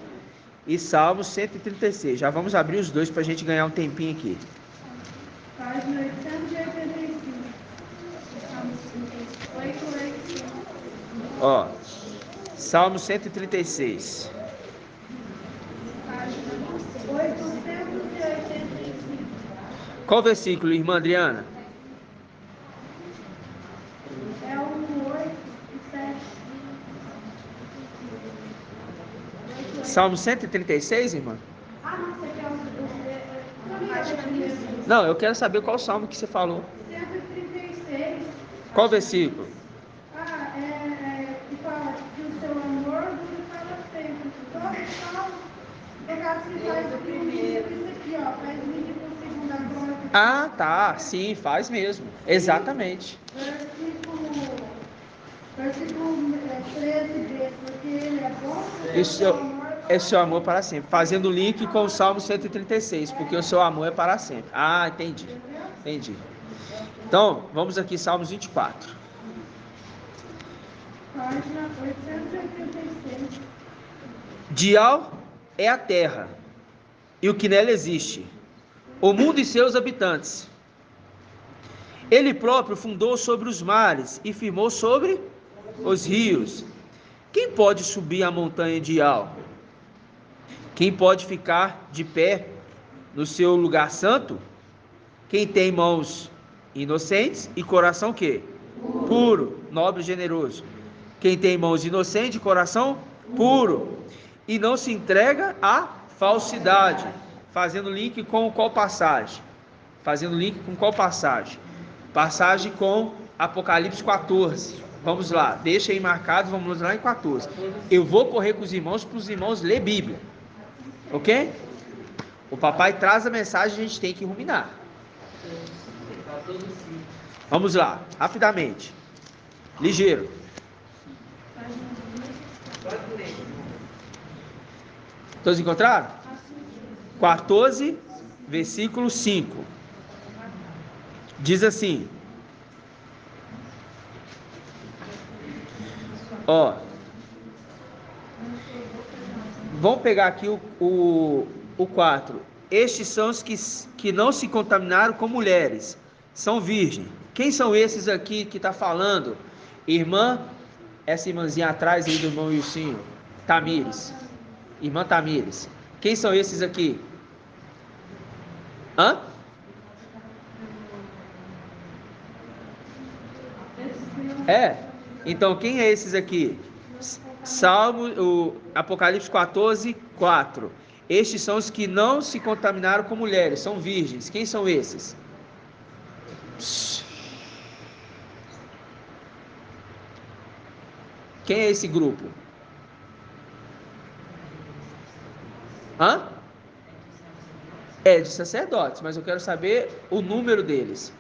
e Salmos 136. Já vamos abrir os dois para a gente ganhar um tempinho aqui. Página 885. Ó, Salmo 136. Página 885. Qual versículo, irmã Adriana? É o 8 e 7. Salmo 136, irmã? Ah, não, você quer o... Não, eu quero saber qual salmo que você falou. 136. Qual versículo? Que fala que o seu amor dura para sempre. Todo salmo, no caso que faz o primeiro, isso aqui, ó, faz link com o segundo agora. Ah, tá, sim, faz mesmo. Exatamente. Versículo 13b, porque ele é bom, é seu amor para sempre. Fazendo link com o Salmo 136, porque o seu amor é para sempre. Ah, entendi. Então, vamos aqui, Salmos 24. Página 886. Dial é a terra, e o que nela existe, o mundo e seus habitantes. Ele próprio fundou sobre os mares e firmou sobre os rios. Quem pode subir a montanha de Ial? Quem pode ficar de pé no seu lugar santo? Quem tem mãos inocentes e coração quê? Puro, nobre e generoso. Quem tem mãos inocentes e coração puro, e não se entrega à falsidade. Fazendo link com qual passagem? Passagem com Apocalipse 14. Vamos lá, deixa aí marcado, vamos lá em 14. Eu vou correr com os irmãos para os irmãos ler Bíblia. Ok? O papai traz a mensagem, a gente tem que ruminar. Vamos lá, rapidamente. Ligeiro. Todos encontraram? 14, versículo 5. Diz assim. Ó. Vamos pegar aqui o 4. Estes são os que não se contaminaram com mulheres, são virgens. Quem são esses aqui que está falando? Irmã, essa irmãzinha atrás aí do irmão Wilsinho, Tamires. Irmã Tamires. Quem são esses aqui? Hã? Então quem é esses aqui? O Apocalipse 14, 4. Estes são os que não se contaminaram com mulheres, são virgens. Quem são esses? Quem é esse grupo? Hã? É de sacerdotes, mas eu quero saber o número deles.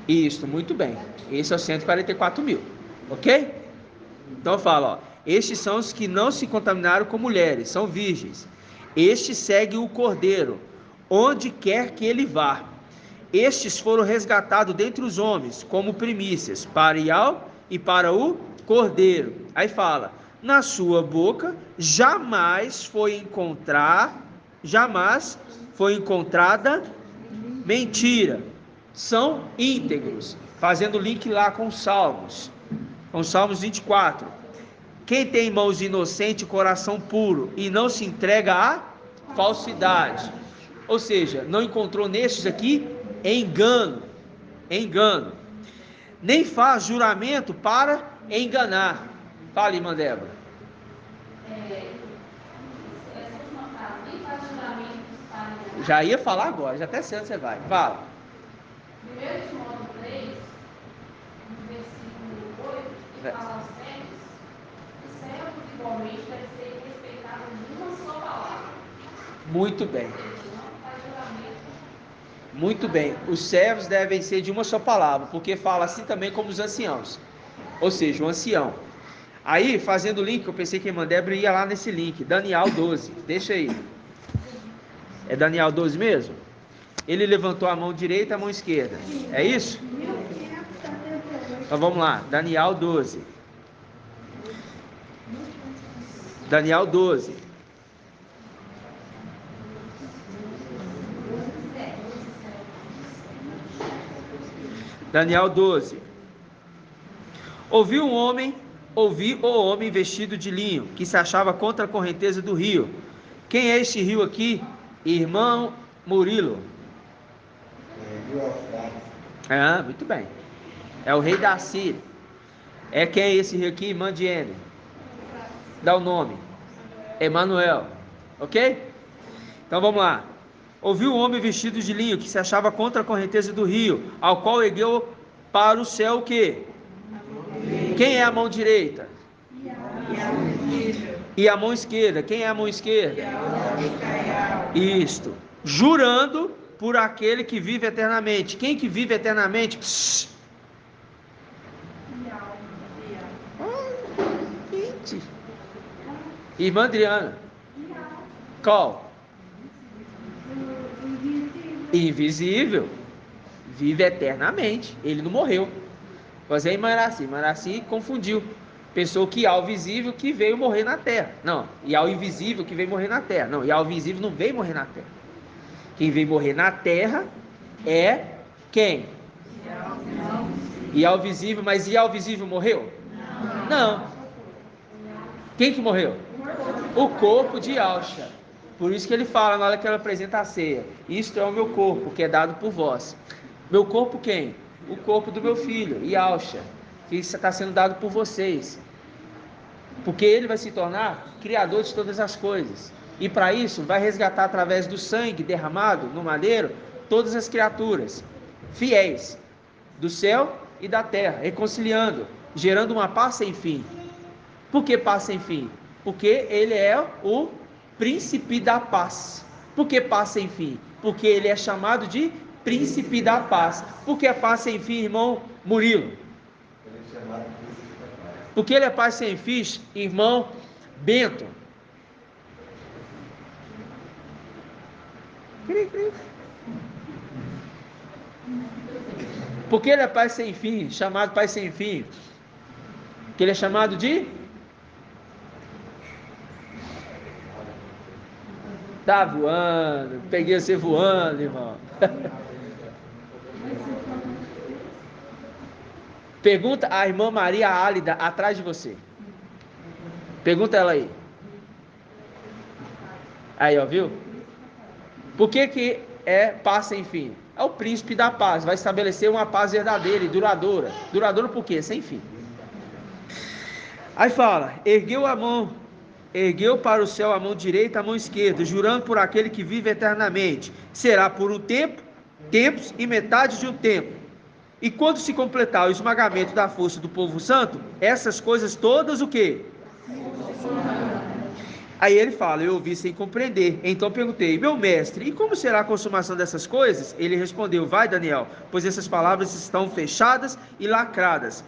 Isso, muito bem. Esse é o 144 mil, ok? Então eu falo, ó, estes são os que não se contaminaram com mulheres, são virgens. Estes seguem o Cordeiro, onde quer que ele vá. Estes foram resgatados dentre os homens, como primícias, para Ial e para o Cordeiro. Aí fala, na sua boca jamais foi encontrada mentira. São íntegros, fazendo link lá com os Salmos 24. Quem tem mãos inocentes e coração puro e não se entrega à falsidade. Ou seja, não encontrou nestes aqui engano, nem faz juramento para enganar. Fale, irmã Débora. Já ia falar agora, já até sei onde você vai. Fala. 1 Timóteo 3, no versículo 8, que fala aos servos, os servos igualmente devem ser respeitados de uma só palavra. Muito bem. Muito bem. Os servos devem ser de uma só palavra, porque fala assim também como os anciãos. Ou seja, o ancião. Aí, fazendo o link, eu pensei que a irmã Débora ia lá nesse link. Daniel 12. Deixa aí. É Daniel 12 mesmo? Ele levantou a mão direita e a mão esquerda. É isso? Então vamos lá. Daniel 12. Daniel 12. Daniel 12. Ouvi o homem vestido de linho, que se achava contra a correnteza do rio. Quem é este rio aqui? Irmão Murilo. Ah, muito bem. É o rei da Síria. É quem é esse rio aqui? Irmã Diene. Dá o nome. Emanuel. Ok? Então vamos lá. Ouviu um homem vestido de linho, que se achava contra a correnteza do rio, ao qual ergueu para o céu o quê? Quem é a mão direita? E a mão esquerda? Quem é a mão esquerda? Isto. Jurando por aquele que vive eternamente. Quem que vive eternamente? Irmã Adriana. Qual? Invisível. Vive eternamente. Ele não morreu. Mas é Maraci confundiu. Pensou que ao visível que veio morrer na terra. Não, e ao invisível que veio morrer na terra. Não, e ao visível não veio morrer na terra. Quem veio morrer na terra é quem? E ao visível, mas e ao visível morreu? Não. Quem que morreu? O corpo de Yahshua. Por isso que ele fala na hora que ele apresenta a ceia: isto é o meu corpo, que é dado por vós. Meu corpo quem? O corpo do meu filho, Yahshua, que está sendo dado por vocês. Porque ele vai se tornar criador de todas as coisas. E para isso vai resgatar através do sangue derramado no madeiro todas as criaturas fiéis do céu e da terra, reconciliando, gerando uma paz sem fim. Por que paz sem fim? Porque ele é o príncipe da paz. Por que paz sem fim? Porque ele é chamado de príncipe da paz. Por que paz sem fim, irmão Murilo? Porque ele é paz sem fim, irmão Bento. Porque ele é pai sem fim, chamado pai sem fim. Que ele é chamado de? Tá voando, peguei você voando, irmão. Pergunta a irmã Maria Álida atrás de você. Pergunta ela aí. Aí, ó, viu? Por que é paz sem fim? É o príncipe da paz, vai estabelecer uma paz verdadeira e duradoura. Duradoura por quê? Sem fim. Aí fala, ergueu para o céu a mão direita, a mão esquerda, jurando por aquele que vive eternamente. Será por um tempo tempos e metade de um tempo. E quando se completar o esmagamento da força do povo santo, essas coisas todas o quê? Aí ele fala, eu ouvi sem compreender. Então perguntei, meu mestre, e como será a consumação dessas coisas? Ele respondeu, vai Daniel, pois essas palavras estão fechadas e lacradas,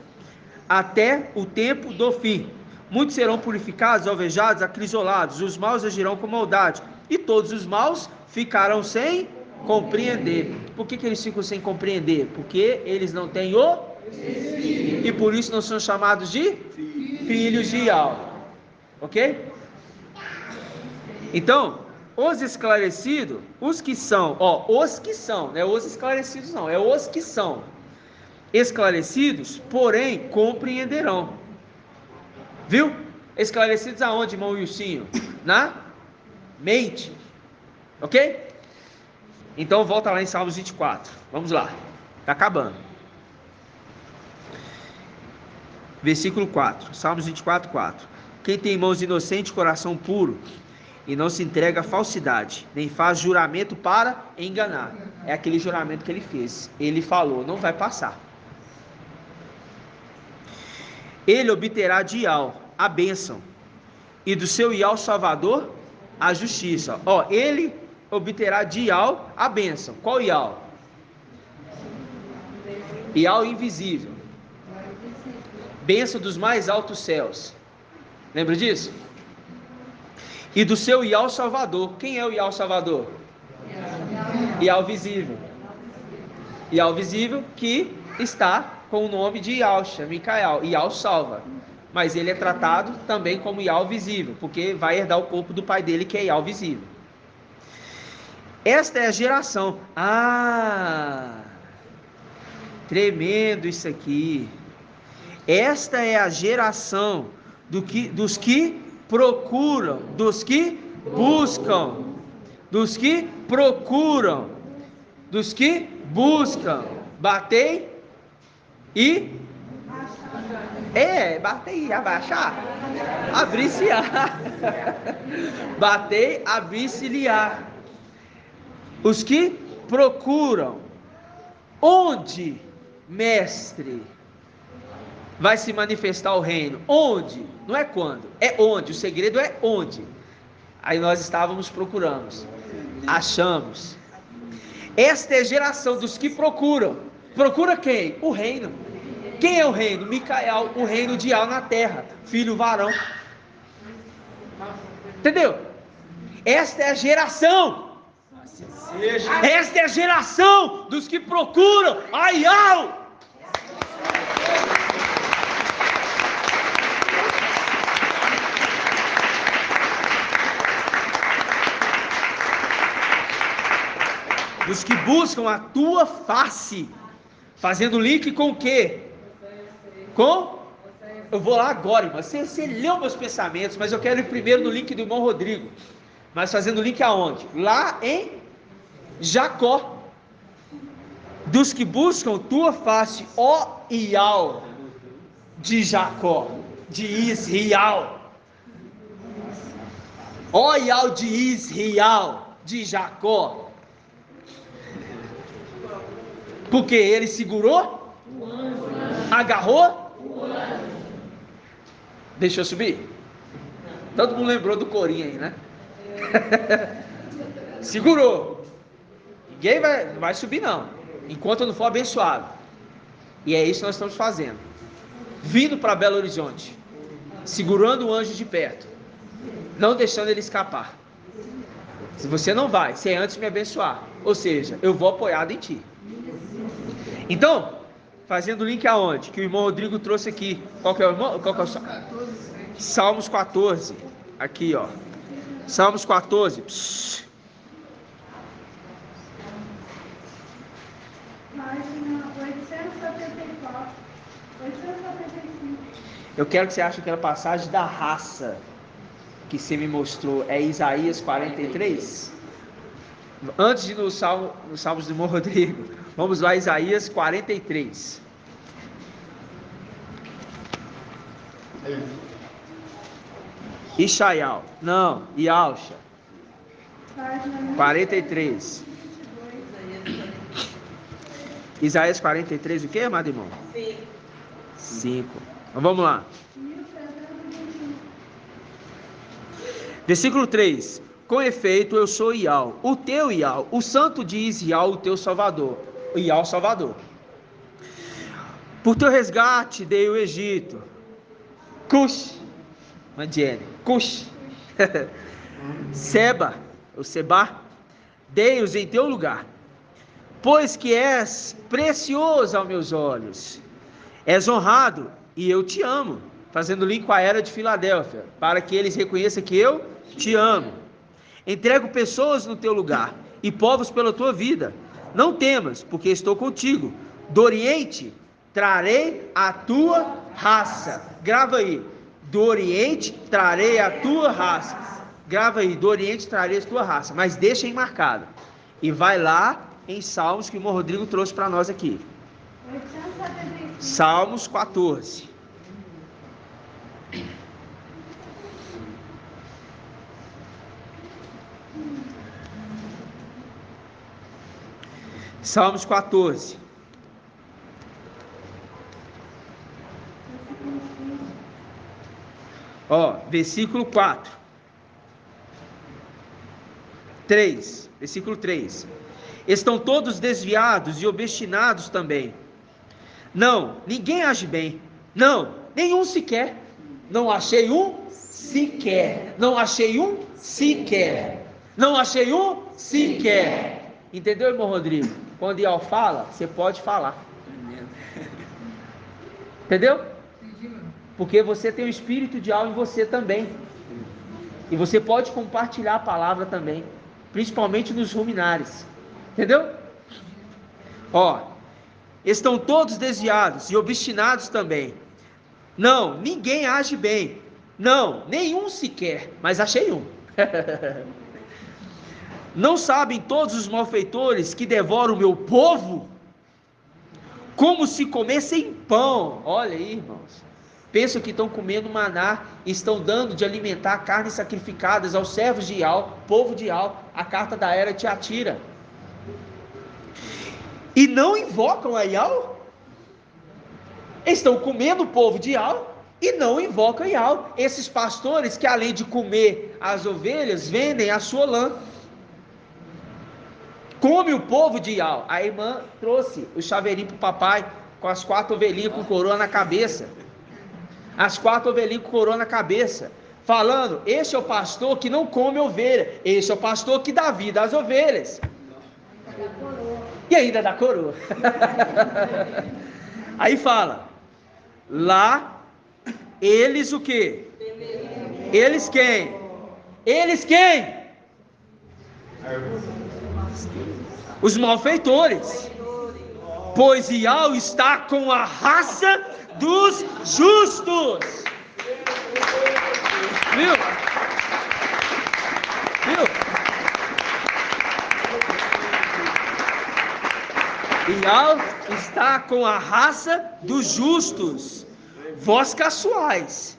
até o tempo do fim. Muitos serão purificados, alvejados, acrisolados, os maus agirão com maldade, e todos os maus ficarão sem compreender. Por que eles ficam sem compreender? Porque eles não têm o Espírito, e por isso não são chamados de filhos de Yahweh. Ok? Então, os esclarecidos, os que são, não é os esclarecidos não, é os que são esclarecidos, porém compreenderão. Viu? Esclarecidos aonde, irmão Wilsinho? Na mente. Ok? Então volta lá em Salmos 24. Vamos lá. Está acabando. Versículo 4. Salmos 24, 4. Quem tem mãos inocentes, coração puro, e não se entrega à falsidade, nem faz juramento para enganar. É aquele juramento que ele fez. Ele falou, não vai passar. Ele obterá de Yahweh a bênção, e do seu Yahweh Salvador a justiça. Ele obterá de Yahweh a bênção. Qual Yahweh? Yahweh invisível. Bênção dos mais altos céus. Lembra disso? E do seu Yahweh Salvador. Quem é o Yahweh Salvador? Yahweh visível. Yahweh visível que está com o nome de Yahshua, Micael. Yahweh salva. Mas ele é tratado também como Yahweh visível, porque vai herdar o corpo do pai dele, que é Yahweh visível. Esta é a geração. Tremendo isso aqui. Esta é a geração dos que procuram, dos que buscam, dos que procuram, dos que buscam. Batei e batei e abaixar, abrir-se-á. Batei, abrir-se-lhe-á. Os que procuram. Onde, mestre, vai se manifestar o reino? Onde? Não é quando, é onde. O segredo é onde. Aí nós estávamos procurando, achamos. Esta é a geração dos que procuram. Procura quem? O reino. Quem é o reino? Micael, o reino de Yahweh na terra, filho varão. Entendeu? Esta é a geração. Esta é a geração dos que procuram a Yahweh. Dos que buscam a tua face. Fazendo link com o quê? Eu vou lá agora, irmão. Você leu meus pensamentos, mas eu quero ir primeiro no link do irmão Rodrigo. Mas fazendo link aonde? Lá em Jacó. Dos que buscam tua face, ó Yahweh de Jacó, de Israel. Ó Yahweh de Israel, de Jacó. Porque ele segurou, agarrou. Deixa eu subir. Todo mundo lembrou do corinho aí, né? Segurou. Ninguém vai subir não, enquanto eu não for abençoado. E é isso que nós estamos fazendo. Vindo para Belo Horizonte, segurando o anjo de perto, não deixando ele escapar. Se você não vai, sem antes me abençoar, ou seja, eu vou apoiado em ti. Então, fazendo o link aonde? Que o irmão Rodrigo trouxe aqui. Qual que é o irmão? Qual que é o Salmos 14. Aqui, ó. Salmos 14. Página 874. 875. Eu quero que você ache aquela passagem da raça que você me mostrou. É Isaías 43? Antes de ir nos Salmos do irmão Rodrigo, vamos lá, Isaías 43. Ishaial, não, Ialcha. 43. Isaías 43, o que, amado irmão? 5. Então vamos lá. Versículo 3. Com efeito, eu sou Ial, o teu Ial, o santo de Israel, o teu Salvador. Ial Salvador. Por teu resgate dei o Egito. Cush. Mandiene. Cush. Seba, o Seba, dei-os em teu lugar. Pois que és precioso aos meus olhos. És honrado e eu te amo. Fazendo link com a era de Filadélfia, para que eles reconheçam que eu te amo. Entrego pessoas no teu lugar e povos pela tua vida. Não temas, porque estou contigo. Do Oriente trarei a tua raça. Grava aí. Do Oriente trarei a tua raça. Grava aí. Do Oriente trarei a tua raça. Mas deixa aí marcado. E vai lá em Salmos que o irmão Rodrigo trouxe para nós aqui. Salmos 14. Salmos 14. Versículo 4. 3. Versículo 3. Estão todos desviados e obstinados também. Não, ninguém age bem. Não, nenhum sequer. Não achei um sequer. Não achei um sequer. Não achei um sequer. Entendeu, irmão Rodrigo? Quando Ial fala, você pode falar. Entendeu? Porque você tem o espírito de Ial em você também. E você pode compartilhar a palavra também. Principalmente nos ruminares. Entendeu? Estão todos desviados e obstinados também. Não, ninguém age bem. Não, nenhum sequer. Mas achei um. Não sabem todos os malfeitores que devoram o meu povo? Como se comessem pão. Olha aí, irmãos. Pensam que estão comendo maná e estão dando de alimentar carnes sacrificadas aos servos de Ial, povo de Ial. A carta da era te atira. E não invocam a Ial? Estão comendo o povo de Ial e não invocam Ial. Esses pastores que além de comer as ovelhas, vendem a sua lã. Come o povo de Ial. A irmã trouxe o chaveirinho para o papai, com as 4 ovelhinhas com coroa na cabeça. As 4 ovelhinhas com coroa na cabeça. Falando, este é o pastor que não come ovelha. Este é o pastor que dá vida às ovelhas. E ainda dá coroa. Aí fala, lá, eles o quê? Eles quem? Eles quem? Os malfeitores. Pois Ial está com a raça dos justos. Viu? Ial está com a raça dos justos. Vós caçoais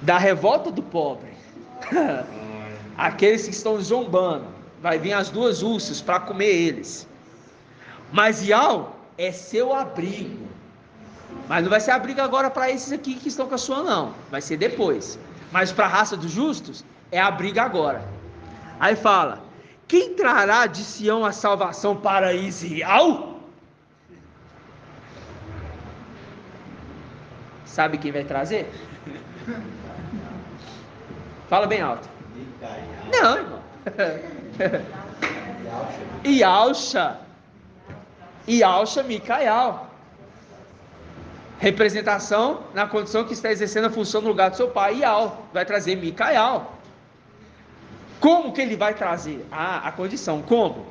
da revolta do pobre. Aqueles que estão zombando. Vai vir as 2 ursas para comer eles. Mas Ial é seu abrigo. Mas não vai ser abrigo agora para esses aqui que estão caçoando, não. Vai ser depois. Mas para a raça dos justos, é abrigo agora. Aí fala, quem trará de Sião a salvação para Israel? Sabe quem vai trazer? Fala bem alto. Não, irmão. Ialcha Micael. Representação na condição que está exercendo a função no lugar do seu pai. Ial vai trazer Micael. Como que ele vai trazer? A condição, como?